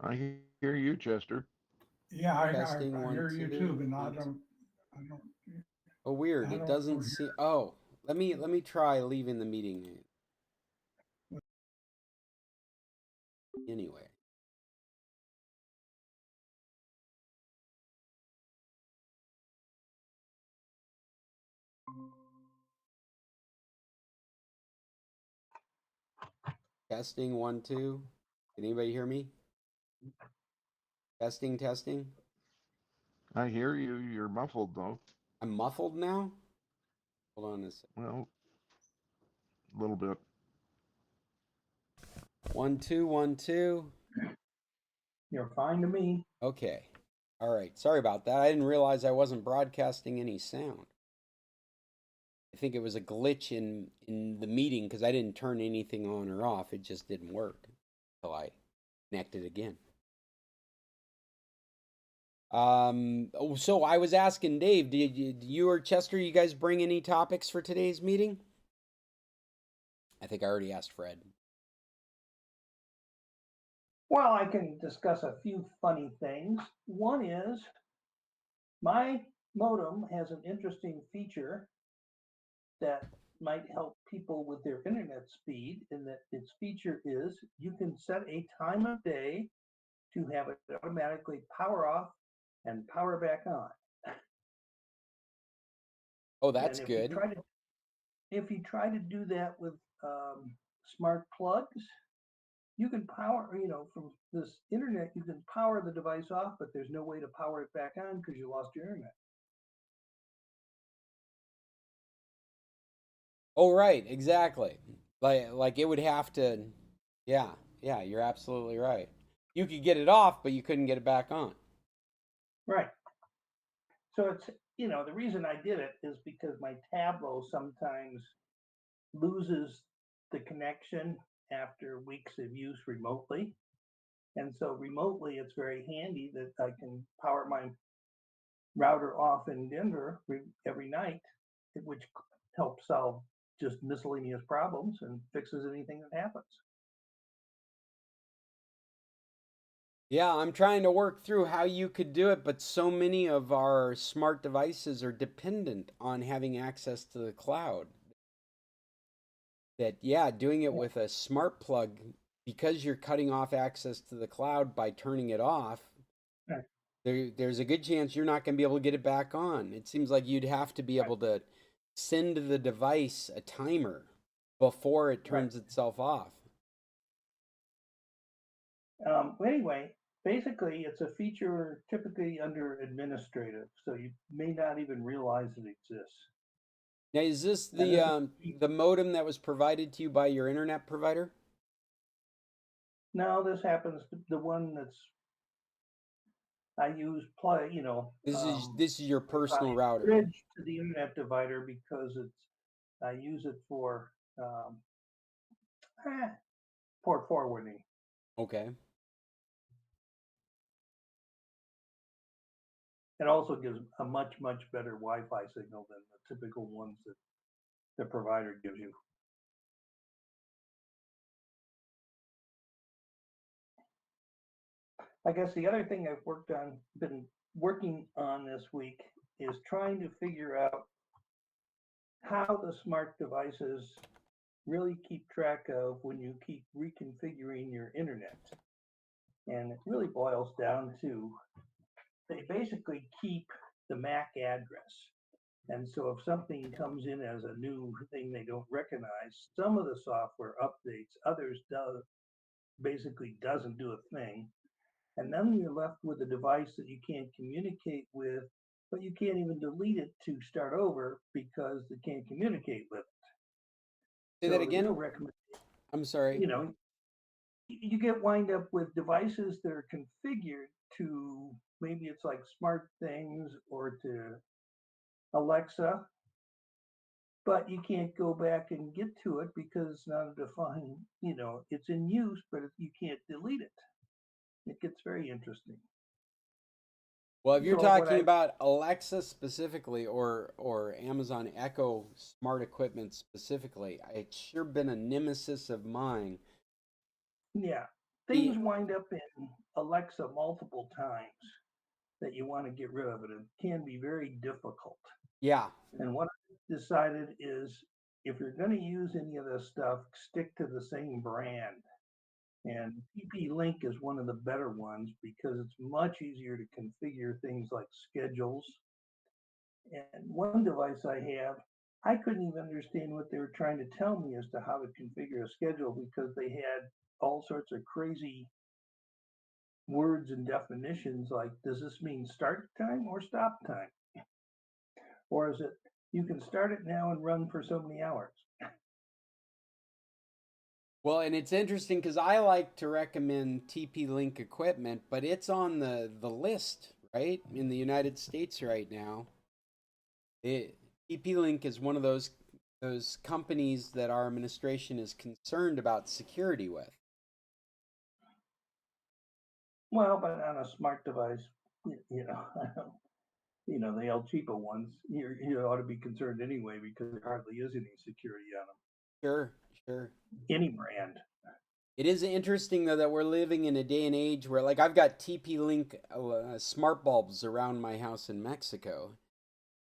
I hear you, Chester. Yeah, I Testing one, hear you two, too, but one, two. I don't, Oh, weird. I It don't doesn't hear. see. Oh, let me try leaving the meeting. Anyway. Testing 1 2. Can anybody hear me? Testing, testing. I hear you. You're muffled, though. I'm muffled now. Hold on a second. Well, a little bit. 1 2 1 2. You're fine to me. Okay. All right. Sorry about that. I didn't realize I wasn't broadcasting any sound. I think it was a glitch in the meeting because I didn't turn anything on or off. It just didn't work until I connected again. So I was asking Dave, did you or Chester, you guys bring any topics for today's meeting? I think I already asked Fred. Well, I can discuss a few funny things. One is my modem has an interesting feature that might help people with their internet speed, in that its feature is you can set a time of day to have it automatically power off and power back on. Oh, that's And good. if you try to do that with smart plugs, you can power, from this internet, you can power the device off, but there's no way to power it back on because you lost your internet. Oh, right, exactly. Like it would have to. Yeah, yeah, you're absolutely right. You could get it off, but you couldn't get it back on. Right. So it's, the reason I did it is because my Tableau sometimes loses the connection after weeks of use remotely. And so remotely, it's very handy that I can power my router off in Denver every night, which helps solve just miscellaneous problems and fixes anything that happens. Yeah, I'm trying to work through how you could do it, but so many of our smart devices are dependent on having access to the cloud that, yeah, doing it Yeah. with a smart plug, because you're cutting off access to the cloud by turning it off, Right. there's a good chance you're not going to be able to get it back on. It seems like you'd have to be Right. able to send the device a timer before it Right. turns itself off. Anyway, basically, it's a feature typically under administrative, so you may not even realize it exists. Now, is this And this is the modem that was provided to you by your internet provider? now this happens to the one that's I use play, This is your I personal router. bridge to the internet divider because I use it for um, eh, port forwarding. Okay. It also gives a much, much better Wi-Fi signal than the typical ones that the provider gives you. I guess the other thing been working on this week is trying to figure out how the smart devices really keep track of when you keep reconfiguring your internet. And it really boils down to they basically keep the MAC address. And so if something comes in as a new thing they don't recognize, some of the software updates, others basically doesn't do a thing. And then you're left with a device that you can't communicate with, but you can't even delete it to start over because they can't communicate with it. Say that So the real again? recommend, I'm sorry. you know, you get wind up with devices that are configured to maybe it's like smart things or to Alexa, but you can't go back and get to it because it's not a defined, it's in use, but you can't delete it. It gets very interesting. Well, if you're So what talking I, about Alexa specifically or Amazon Echo smart equipment specifically, it's sure been a nemesis of mine. yeah, The things wind up in Alexa multiple times that you want to get rid of it. It can be very difficult. Yeah. And what I decided is if you're going to use any of this stuff, stick to the same brand. And TP Link is one of the better ones because it's much easier to configure things like schedules. And one device I have, I couldn't even understand what they were trying to tell me as to how to configure a schedule because they had all sorts of crazy words and definitions like, does this mean start time or stop time? Or is it you can start it now and run for so many hours? Well, and it's interesting because I like to recommend TP Link equipment, but it's on the list, right? In the United States right now. TP Link is one of those companies that our administration is concerned about security with. Well, but on a smart device, you know, the El Cheapo ones, you ought to be concerned anyway because there hardly is any security on them, Sure, sure. any brand. It is interesting though that we're living in a day and age where, like, I've got TP-Link smart bulbs around my house in Mexico,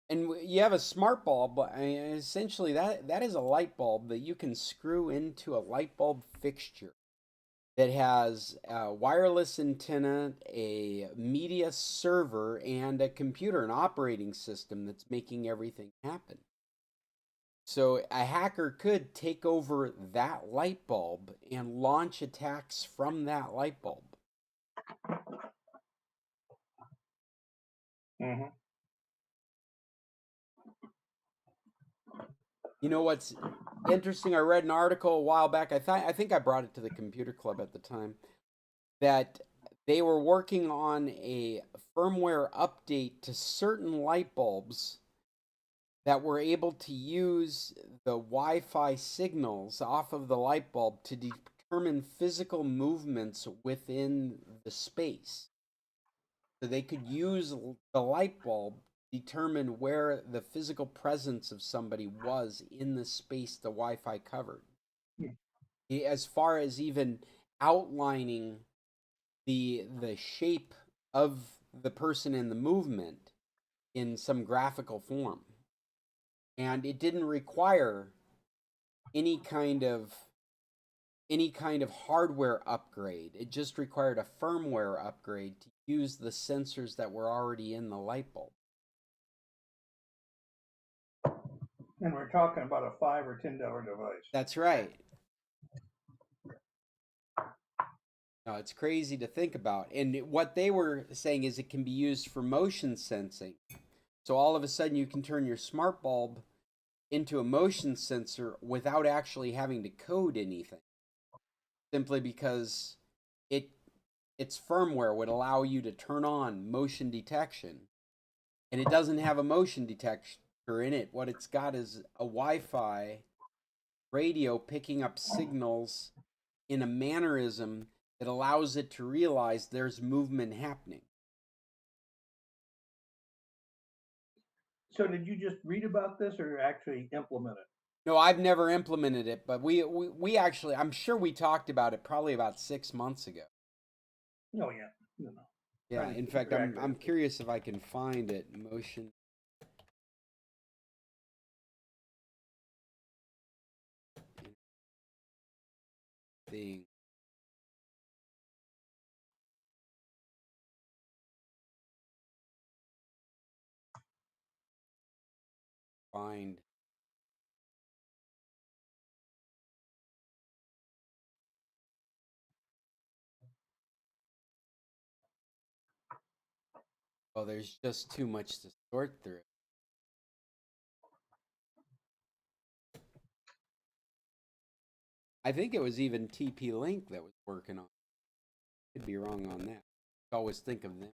and you have a smart bulb. Essentially, that is a light bulb that you can screw into a light bulb fixture that has a wireless antenna, a media server, and a computer, an operating system that's making everything happen. So a hacker could take over that light bulb and launch attacks from that light bulb. Mhm. You know what's interesting? I read an article a while back. I think I brought it to the computer club at the time, that they were working on a firmware update to certain light bulbs that were able to use the Wi-Fi signals off of the light bulb to determine physical movements within the space. So they could use the light bulb to determine where the physical presence of somebody was in the space the Wi-Fi covered. As far as even outlining the shape of the person in the movement in some graphical form. And it didn't require any kind of hardware upgrade. It just required a firmware upgrade to use the sensors that were already in the light bulb. And we're talking about a $5 or $10 device. That's right. No, it's crazy to think about. And what they were saying is it can be used for motion sensing. So all of a sudden you can turn your smart bulb into a motion sensor without actually having to code anything. Simply because its firmware would allow you to turn on motion detection. And it doesn't have a motion detector in it. What it's got is a Wi-Fi radio picking up signals in a mannerism that allows it to realize there's movement happening. So did you just read about this or actually implement it? No, I've never implemented it, but we actually, I'm sure we talked about it probably about 6 months ago. Oh yeah. No. Yeah, Trying to in keep fact, track of I'm it. curious if I can find it. Motion thing. Find. Well, there's just too much to sort through. I think it was even TP-Link that was working on it. Could be wrong on that. Always think of them.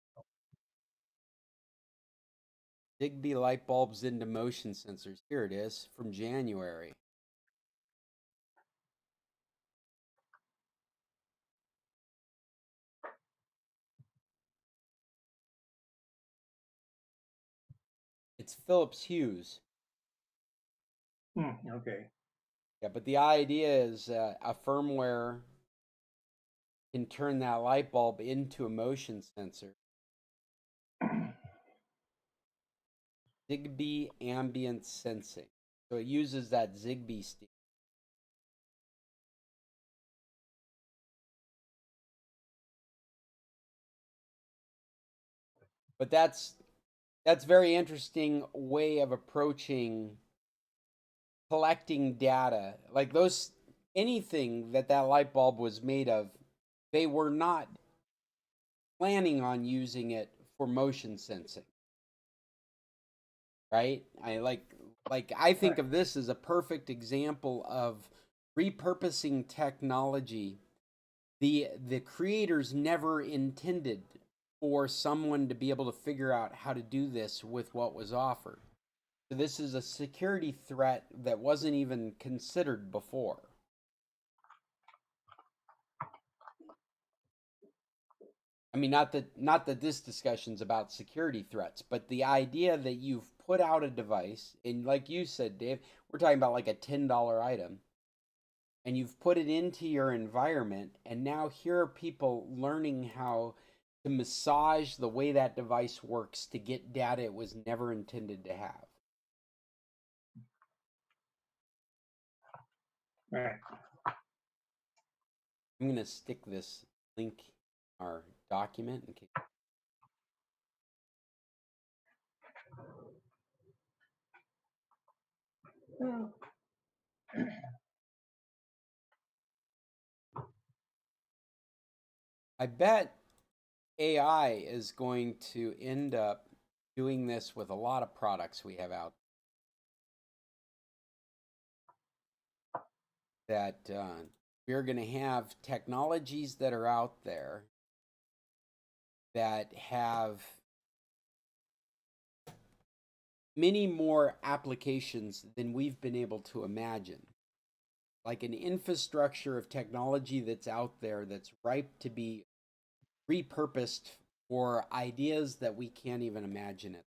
Zigbee light bulbs into motion sensors. Here it is from January. It's Philips Hughes. Okay. Yeah, but the idea is a firmware can turn that light bulb into a motion sensor. Zigbee ambient sensing. So it uses that Zigbee standard. But that's very interesting way of approaching collecting data. Like those, anything that light bulb was made of, they were not planning on using it for motion sensing. Right? I think Right. of this as a perfect example of repurposing technology. The creators never intended for someone to be able to figure out how to do this with what was offered. So this is a security threat that wasn't even considered before. I mean, not that this discussion's about security threats, but the idea that you've put out a device, and like you said, Dave, we're talking about like a $10 item, and you've put it into your environment, and now here are people learning how to massage the way that device works to get data it was never intended to have. Right. I'm going to stick this link in our document in case. Well, I bet AI is going to end up doing this with a lot of products we have out that we're going to have technologies that are out there that have many more applications than we've been able to imagine. Like an infrastructure of technology that's out there that's ripe to be repurposed for ideas that we can't even imagine it.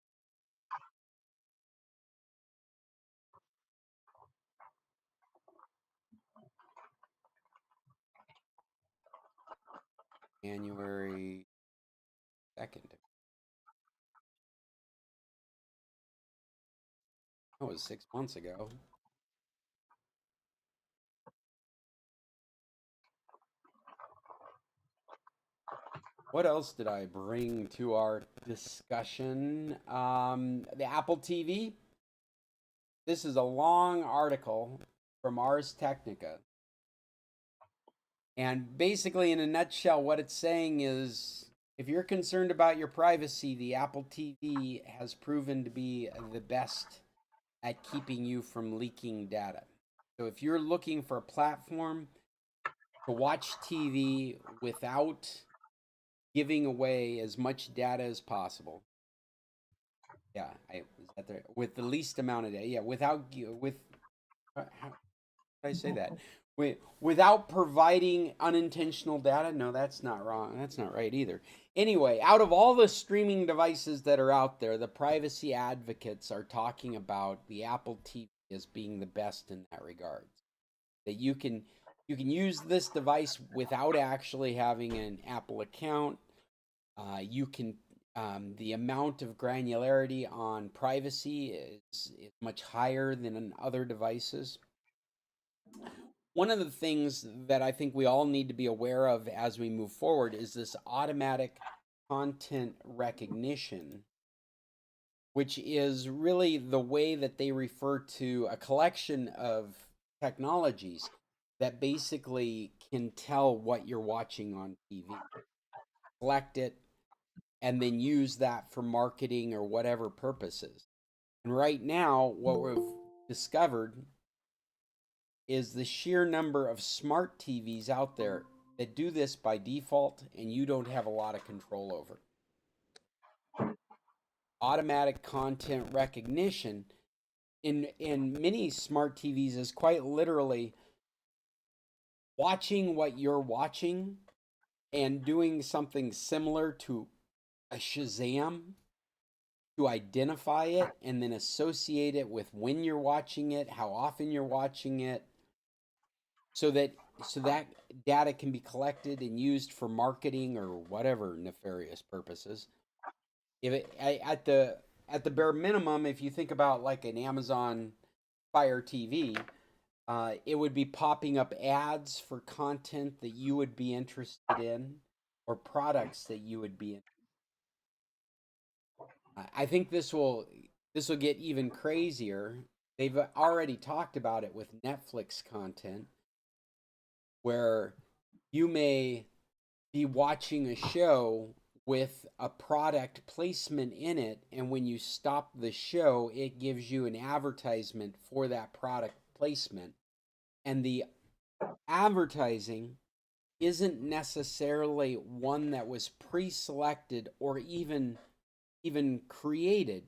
January 2nd. That was 6 months ago. What else did I bring to our discussion? The Apple TV. This is a long article from Ars Technica. And basically, in a nutshell, what it's saying is if you're concerned about your privacy, the Apple TV has proven to be the best at keeping you from leaking data. So if you're looking for a platform to watch TV without giving away as much data as possible, is that there with the least amount of data? Yeah, how did I say that? Without providing unintentional data? No, that's not wrong. That's not right either. Anyway, out of all the streaming devices that are out there, the privacy advocates are talking about the Apple TV as being the best in that regard. That you can use this device without actually having an Apple account. You can the amount of granularity on privacy is much higher than in other devices. One of the things that I think we all need to be aware of as we move forward is this automatic content recognition, which is really the way that they refer to a collection of technologies that basically can tell what you're watching on TV, collect it, and then use that for marketing or whatever purposes. And right now, what we've discovered is the sheer number of smart TVs out there that do this by default and you don't have a lot of control over. Automatic content recognition in many smart TVs is quite literally watching what you're watching and doing something similar to a Shazam to identify it and then associate it with when you're watching it, how often you're watching it, so that data can be collected and used for marketing or whatever nefarious purposes. If it, at the bare minimum, if you think about like an Amazon Fire TV, it would be popping up ads for content that you would be interested in or products that you would be in. I think this will get even crazier. They've already talked about it with Netflix content where you may be watching a show with a product placement in it, and when you stop the show, it gives you an advertisement for that product placement. And the advertising isn't necessarily one that was pre-selected or even created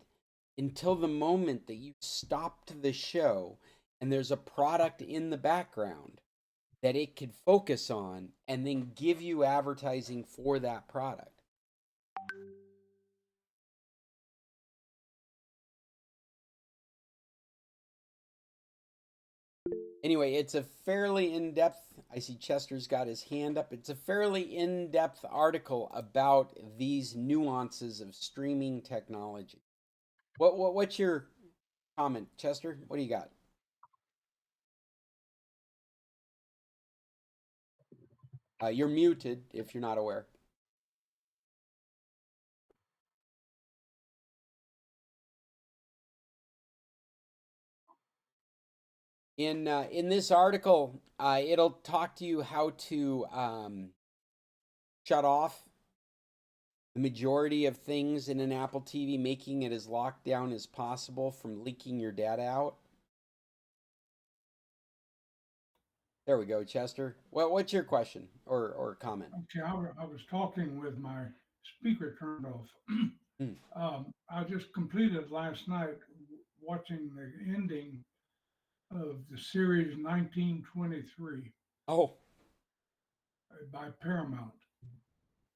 until the moment that you stopped the show and there's a product in the background that it could focus on and then give you advertising for that product. Anyway, it's a fairly in-depth, I see Chester's got his hand up. It's a fairly in-depth article about these nuances of streaming technology. What's your comment, Chester? What do you got? You're muted if you're not aware. In this article, it'll talk to you how to shut off the majority of things in an Apple TV, making it as locked down as possible from leaking your data out. There we go, Chester. Well, what's your question or comment? Okay, I was talking with my speaker turned off. I just completed last night watching the ending of the series 1923 Oh, by Paramount.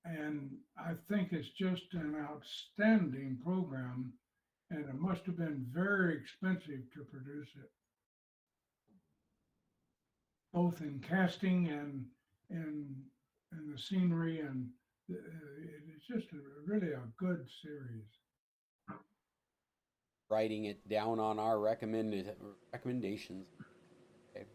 And I think it's just an outstanding program, and it must have been very expensive to produce it, both in casting and in the scenery, and it's just really a good series. writing it down on our recommendations. Okay.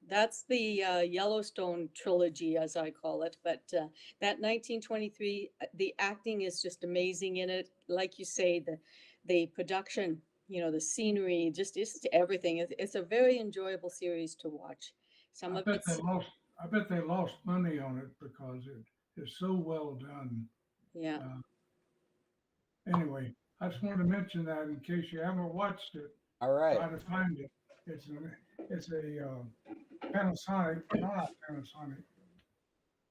That's the Yellowstone trilogy, as I call it. But that 1923, the acting is just amazing in it. Like you say, the production, the scenery, just everything. It's a very enjoyable series to watch. Some I of bet they it's lost. I bet they lost money on it because it is so well done. yeah. Anyway, I just wanted to mention that in case you haven't watched it, All right. try to find it. It's a Panasonic, no, not Panasonic.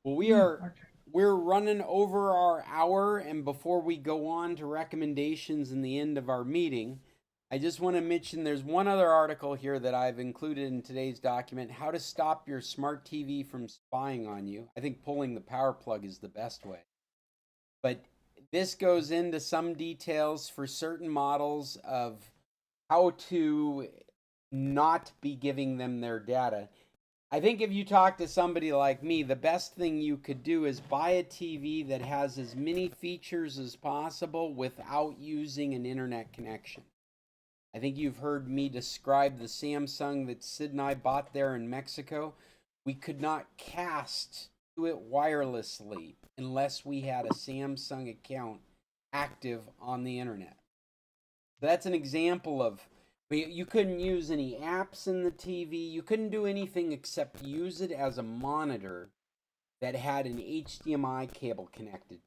Well, Okay. we're running over our hour, and before we go on to recommendations in the end of our meeting, I just want to mention there's one other article here that I've included in today's document, how to stop your smart TV from spying on you. I think pulling the power plug is the best way. But this goes into some details for certain models of how to not be giving them their data. I think if you talk to somebody like me, the best thing you could do is buy a TV that has as many features as possible without using an internet connection. I think you've heard me describe the Samsung that Sid and I bought there in Mexico. We could not cast to it wirelessly unless we had a Samsung account active on the internet. That's an example of, you couldn't use any apps in the TV. You couldn't do anything except use it as a monitor that had an HDMI cable connected,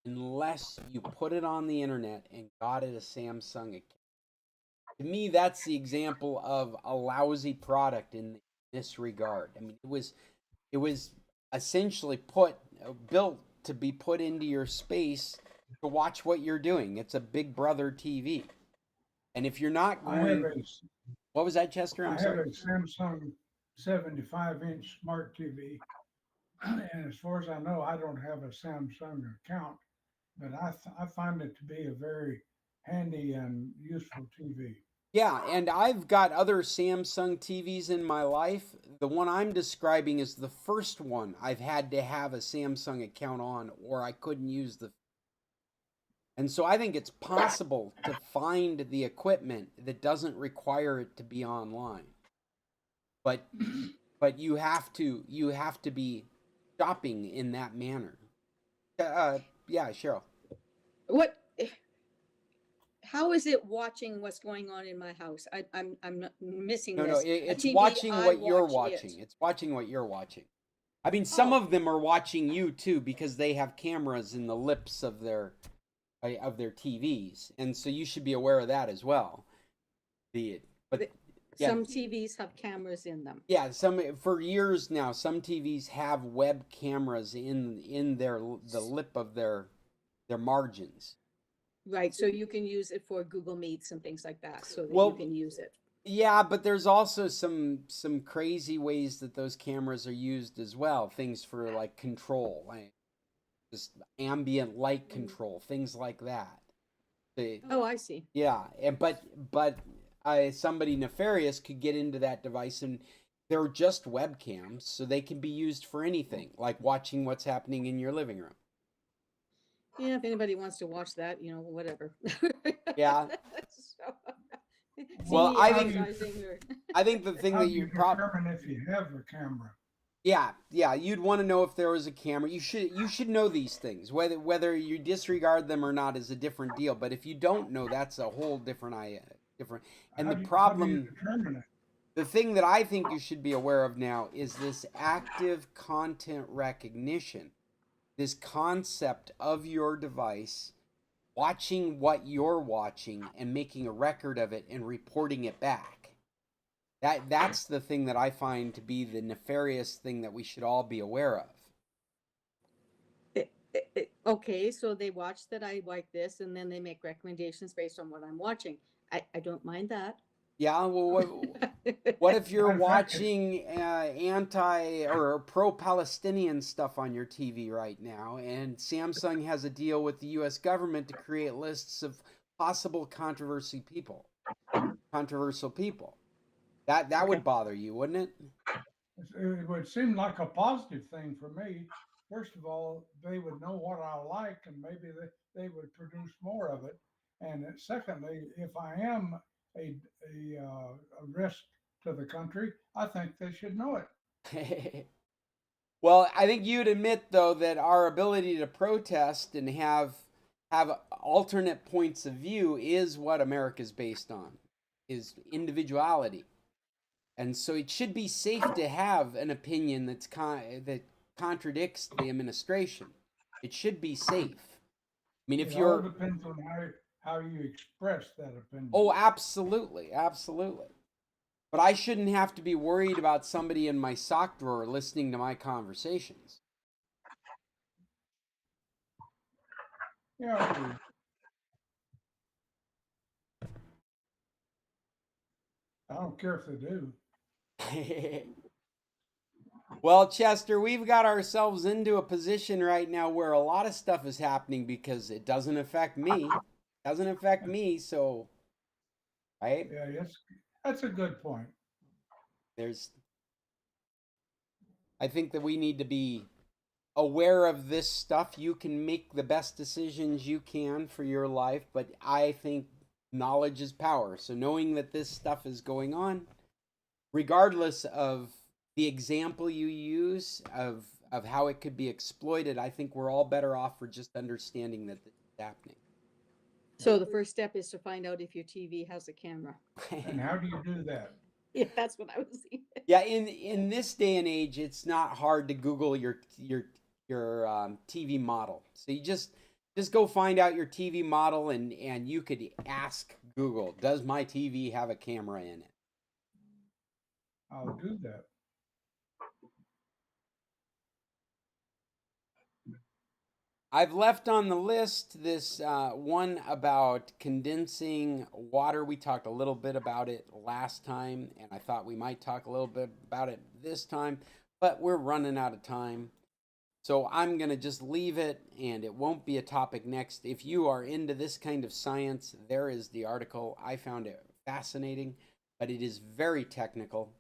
unless you put it on the internet and got it a Samsung account. To me, that's the example of a lousy product in this regard. I mean, it was essentially built to be put into your space to watch what you're doing. It's a Big Brother TV. And if you're not going, what was that, Chester? I'm I sorry. have a Samsung 75-inch smart TV, and as far as I know, I don't have a Samsung account, but I find it to be a very handy and useful TV. Yeah, and I've got other Samsung TVs in my life. The one I'm describing is the first one I've had to have a Samsung account on, or I couldn't use the. And so I think it's possible to find the equipment that doesn't require it to be online. But you have to be shopping in that manner. Yeah, Cheryl. What? How is it watching what's going on in my house? I'm not missing No, this. it's TV, watching I what you're watch watching. it. It's watching what you're watching. I mean, some Oh. of them are watching you too because they have cameras in the lips of their TVs, and so you should be aware of that as well. But yeah. Some TVs have cameras in them. Yeah, for years now, some TVs have web cameras in the lip of their margins. Right, so you can use it for Google Meets and things like that, so that Well, you can use it. Yeah, but there's also some crazy ways that those cameras are used as well. Things for like control, like just ambient light control, things like that. Oh, I see. Yeah, but somebody nefarious could get into that device, and they're just webcams, so they can be used for anything, like watching what's happening in your living room. Yeah, if anybody wants to watch that, you know, whatever. Yeah. So, Well, TV I think advertising or I think the thing How that do you you probably determine if you have a camera? yeah, you'd want to know if there was a camera. You should know these things. Whether you disregard them or not is a different deal. But if you don't know, that's a whole different different. And the How do you problem, determine it? the thing that I think you should be aware of now is this active content recognition. This concept of your device watching what you're watching and making a record of it and reporting it back. That's the thing that I find to be the nefarious thing that we should all be aware of. okay, so they watch that I like this and then they make recommendations based on what I'm watching. I don't mind that. Yeah, well, what if you're Matter of fact, watching anti or pro-Palestinian stuff on your TV right now, and Samsung has a deal with the U.S. government to create lists of possible controversial people? That would Okay. bother you, wouldn't it? it would seem like a positive thing for me. First of all, they would know what I like and maybe they would produce more of it. And secondly, if I am a risk to the country, I think they should know it. Well, I think you'd admit though that our ability to protest and have alternate points of view is what America's based on, is individuality. And so it should be safe to have an opinion that contradicts the administration. It should be safe. I mean, if It all you're depends on how you express that opinion. oh, absolutely, absolutely. But I shouldn't have to be worried about somebody in my sock drawer listening to my conversations. Yeah, I agree. I don't care if they do. Well, Chester, we've got ourselves into a position right now where a lot of stuff is happening because it doesn't affect me. It doesn't affect me, so right? Yeah, yes, that's a good point. There's I think that we need to be aware of this stuff. You can make the best decisions you can for your life, but I think knowledge is power. So knowing that this stuff is going on, regardless of the example you use of how it could be exploited, I think we're all better off for just understanding that this is happening. So the first step is to find out if your TV has a camera. And how do you do that? Yeah, that's what I was thinking. Yeah, in this day and age, it's not hard to Google your TV model. So you just go find out your TV model, and you could ask Google, does my TV have a camera in it? I'll do that. I've left on the list this one about condensing water. We talked a little bit about it last time, and I thought we might talk a little bit about it this time, but we're running out of time. So I'm going to just leave it, and it won't be a topic next. If you are into this kind of science, there is the article. I found it fascinating, but it is very technical.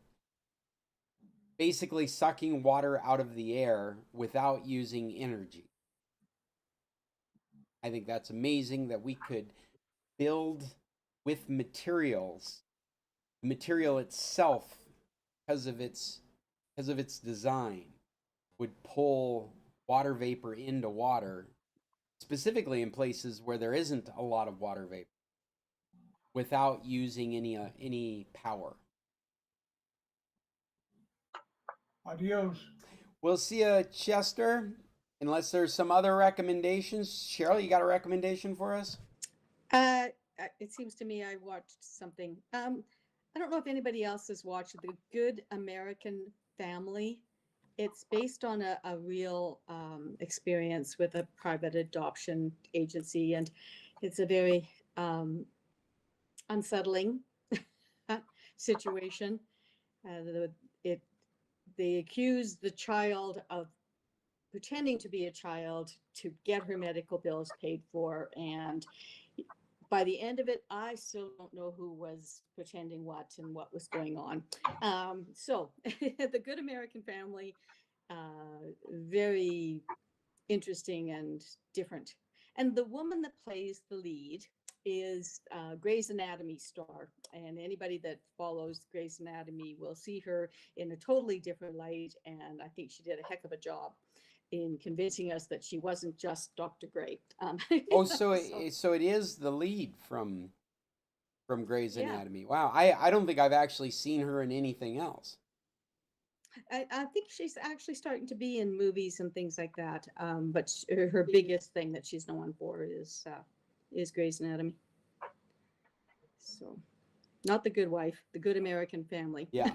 Basically, sucking water out of the air without using energy. I think that's amazing that we could build with materials. The material itself, because of its design, would pull water vapor into water, specifically in places where there isn't a lot of water vapor, without using any power. Adios. We'll see you, Chester. Unless there's some other recommendations. Cheryl, you got a recommendation for us? It seems to me I watched something. I don't know if anybody else has watched The Good American Family. It's based on a real experience with a private adoption agency, and it's a very unsettling situation. They accuse the child of pretending to be a child to get her medical bills paid for, and by the end of it, I still don't know who was pretending what and what was going on. So the Good American Family, very interesting and different. And the woman that plays the lead is Grey's Anatomy star. And anybody that follows Grey's Anatomy will see her in a totally different light. And I think she did a heck of a job in convincing us that she wasn't just Dr. Grey. Oh, so So, so it is the lead from Grey's yeah, Anatomy. Wow, I don't think I've actually seen her in anything else. I think she's actually starting to be in movies and things like that. But her biggest thing that she's known for is Grey's Anatomy. So, not The Good Wife, The Good American Family. Yeah.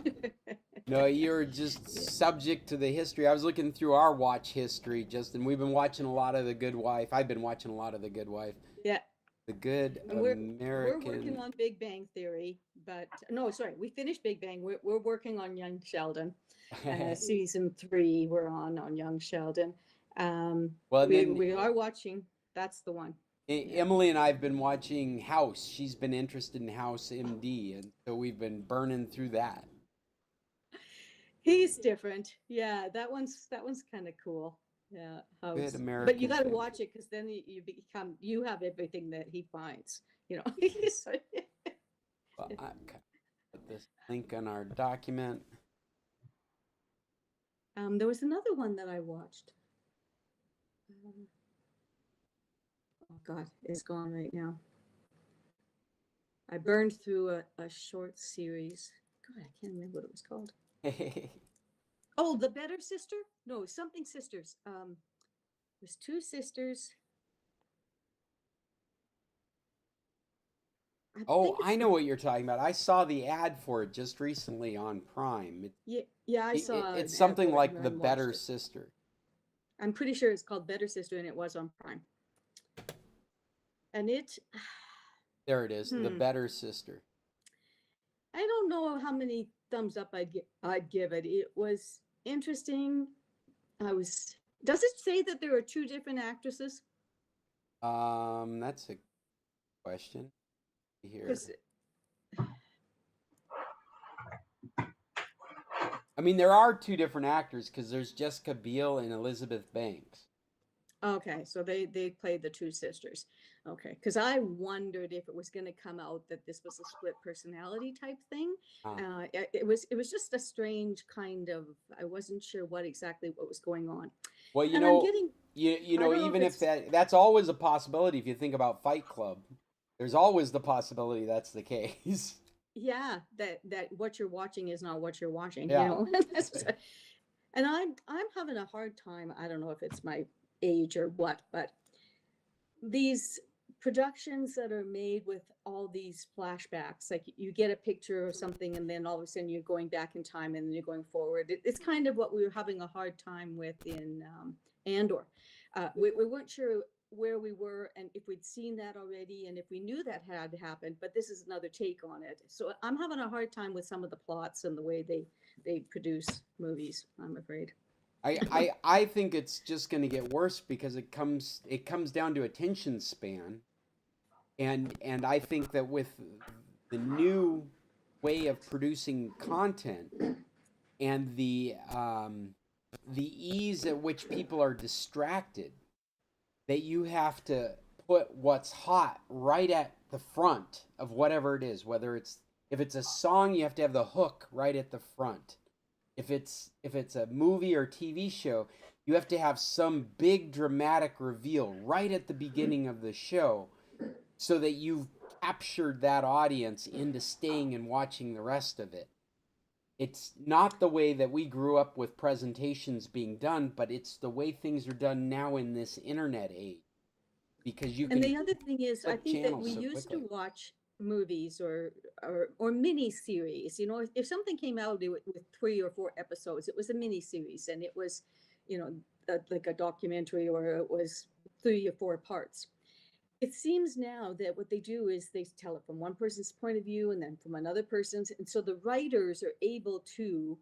No, you're just Yeah. subject to the history. I was looking through our watch history, Justin. We've been watching a lot of The Good Wife. I've been watching a lot of The Good Wife. Yeah. The Good And we're working American. on Big Bang Theory, but no, sorry, we finished Big Bang. We're working on Young Sheldon. Season 3 we're on Young Sheldon. Well, and then We are watching. That's the one. Yeah. Emily and I have been watching House. She's been interested in House MD, and so we've been burning through that. He's different. Yeah, that one's kind of cool. Yeah, Good House. But American you got to Family. watch it because then you have everything that he finds. You know. So, Well, I put this link on our document. there was another one that I watched. Oh God, it's gone right now. I burned through a short series. God, I can't remember what it was called. Oh, The Better Sister? No, something sisters. There's 2 sisters. Oh, think it's I know what you're talking about. I saw the ad for it just recently on Prime. yeah, I saw It's an ad something for it like and The then Better watched it. Sister. I'm pretty sure it's called Better Sister, and it was on Prime. And it, There it is, The hmm, Better Sister. I don't know how many thumbs up I'd give it. It was interesting. Does it say that there are 2 different actresses? That's a question here. Because I mean, there are 2 different actors because there's Jessica Biel and Elizabeth Banks. okay, so they played the 2 sisters. Okay, because I wondered if it was going to come out that this was a split personality type thing. Ah. It was just a strange kind of. I wasn't sure what was going on. Well, you And I'm know, getting. you I know, don't know if even if it's. that's always a possibility. If you think about Fight Club, there's always the possibility that's the case. Yeah, that what you're watching is not what you're watching. Yeah. You know, and I'm having a hard time. I don't know if it's my age or what, but these productions that are made with all these flashbacks, like you get a picture of something and then all of a sudden you're going back in time and then you're going forward. It's kind of what we were having a hard time with in Andor. We weren't sure where we were and if we'd seen that already and if we knew that had happened, but this is another take on it. So I'm having a hard time with some of the plots and the way they produce movies, I'm afraid. I think it's just going to get worse because it comes down to attention span, and I think that with the new way of producing content and the ease at which people are distracted, that you have to put what's hot right at the front of whatever it is. Whether if it's a song, you have to have the hook right at the front. If it's a movie or TV show, you have to have some big dramatic reveal right at the beginning of the show so that you've captured that audience into staying and watching the rest of it. It's not the way that we grew up with presentations being done, but it's the way things are done now in this internet age. Because you And can the other thing is, I flip think that channels we so used to quickly. watch movies or mini series. You know, if something came out with 3 or 4 episodes, it was a mini series, and it was, you know, like a documentary, or it was 3 or 4 parts. It seems now that what they do is they tell it from one person's point of view and then from another person's, and so the writers are able to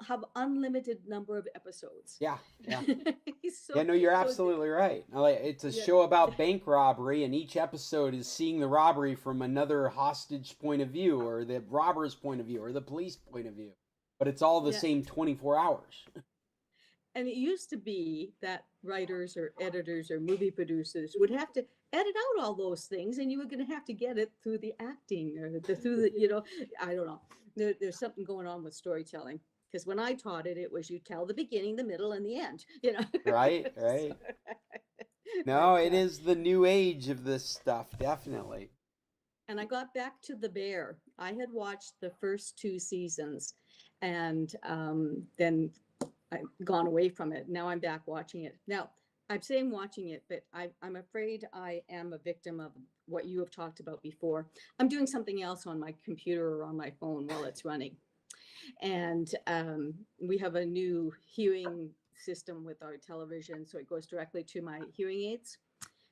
have unlimited number of episodes. Yeah, yeah. So, Yeah, no, you're so absolutely right. Like, it's a Yeah. show about bank robbery, and each episode is seeing the robbery from another hostage point of view, or the robber's point of view, or the police point of view. But it's all the Yeah. same 24 hours. And it used to be that writers or editors or movie producers would have to edit out all those things, and you were going to have to get it through the acting or through the, I don't know. There's something going on with storytelling. Because when I taught it, it was you tell the beginning, the middle, and the end. Right, So- right. No, but, it is the new age of this stuff, definitely. And I got back to The Bear. I had watched the first 2 seasons, and then I've gone away from it. Now I'm back watching it. Now, I'm saying watching it, but I'm afraid I am a victim of what you have talked about before. I'm doing something else on my computer or on my phone while it's running. And we have a new hearing system with our television, so it goes directly to my hearing aids.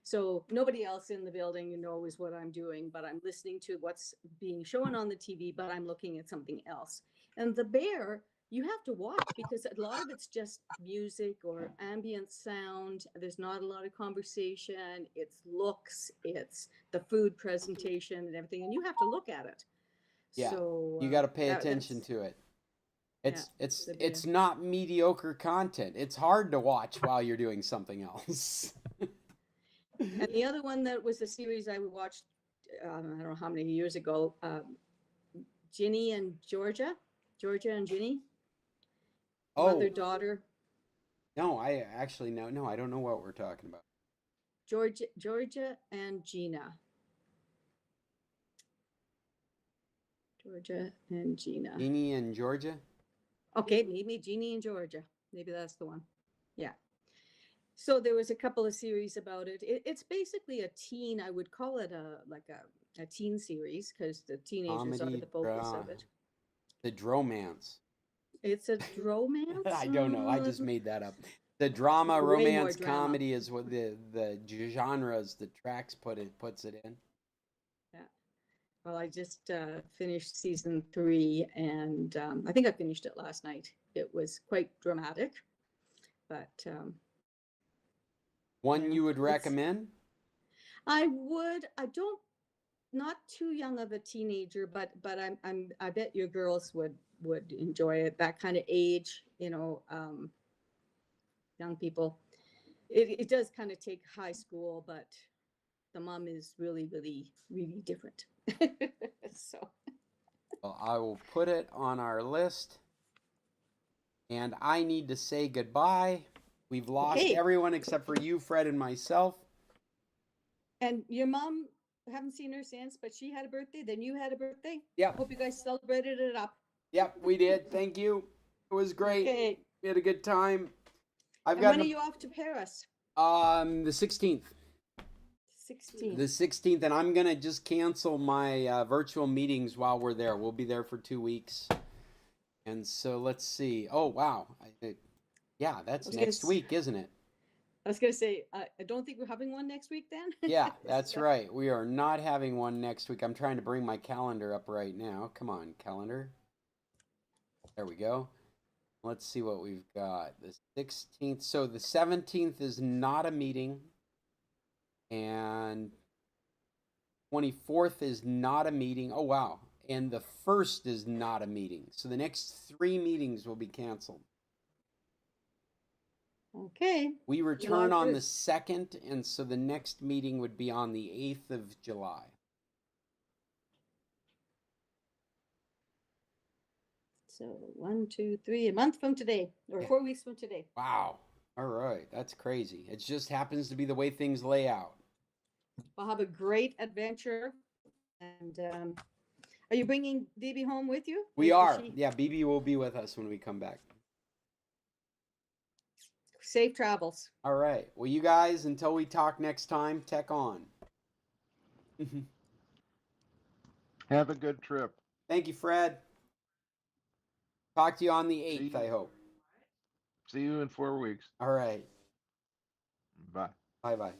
So nobody else in the building knows what I'm doing, but I'm listening to what's being shown on the TV, but I'm looking at something else. And The Bear, you have to watch because a lot of it's just music or ambient sound. There's not a lot of conversation. It's looks, it's the food presentation and everything, and you have to look at it. Yeah, So you got to pay that's- attention to it. It's Yeah, it's The Bear. it's not mediocre content. It's hard to watch while you're doing something else. And the other one that was a series I watched, I don't know how many years ago, Ginny and Georgia and Ginny, Oh, mother daughter, no, I actually no, I don't know what we're talking about. Georgia and Gina. Georgia and Gina. Jeannie in Georgia? Okay, maybe Jeannie and Georgia. Maybe that's the one. Yeah. So there was a couple of series about it. It's basically a teen. I would call it a teen series because the teenagers are Comedy, the focus of it. The Dromance. It's a romance. I don't know. I just made that up. The drama, Way more romance, drama. comedy is what the genres the tracks puts it in. Well, I just finished season 3, and I think I finished it last night. It was quite dramatic, but One Yeah, you would it's- recommend? I would. I don't. Not too young of a teenager, but I bet your girls would enjoy it. That kind of age, young people. It does kind of take high school, but the mom is really, really, really different. So. Well, I will put it on our list. And I need to say goodbye. We've lost Okay. everyone except for you, Fred, and myself. And your mom, I haven't seen her since, but she had a birthday. Then you had a birthday. Yep. Hope you guys celebrated it up. Yep, we did. Thank you. It was great. Okay. We had a good time. I've And got when are you off to Paris? the 16th. 16. The 16th, and I'm gonna just cancel my virtual meetings while we're there. We'll be there for 2 weeks, and so let's see. Oh wow, yeah, that's was gonna next s- week, isn't it? I was going to say, I don't think we're having one next week then. Yeah, that's So- right. We are not having one next week. I'm trying to bring my calendar up right now. Come on, calendar. There we go. Let's see what we've got. The 16th. So the 17th is not a meeting. And 24th is not a meeting. Oh, wow. And the 1st is not a meeting. So the next 3 meetings will be canceled. Okay. We return on the good. 2nd, and so the next meeting would be on the 8th of July. So 1, 2, 3, a month from today, or Yeah. 4 weeks from today. Wow. All right. That's crazy. It just happens to be the way things lay out. We'll have a great adventure. And are you bringing Phoebe home with you? We Or is are. she- Yeah, BB will be with us when we come back. Safe travels. All right. Well, you guys, until we talk next time, tech on. Have a good trip. Thank you, Fred. Talk to you on the See 8th, you. I hope. See you in 4 weeks. All right. Bye. Bye-bye.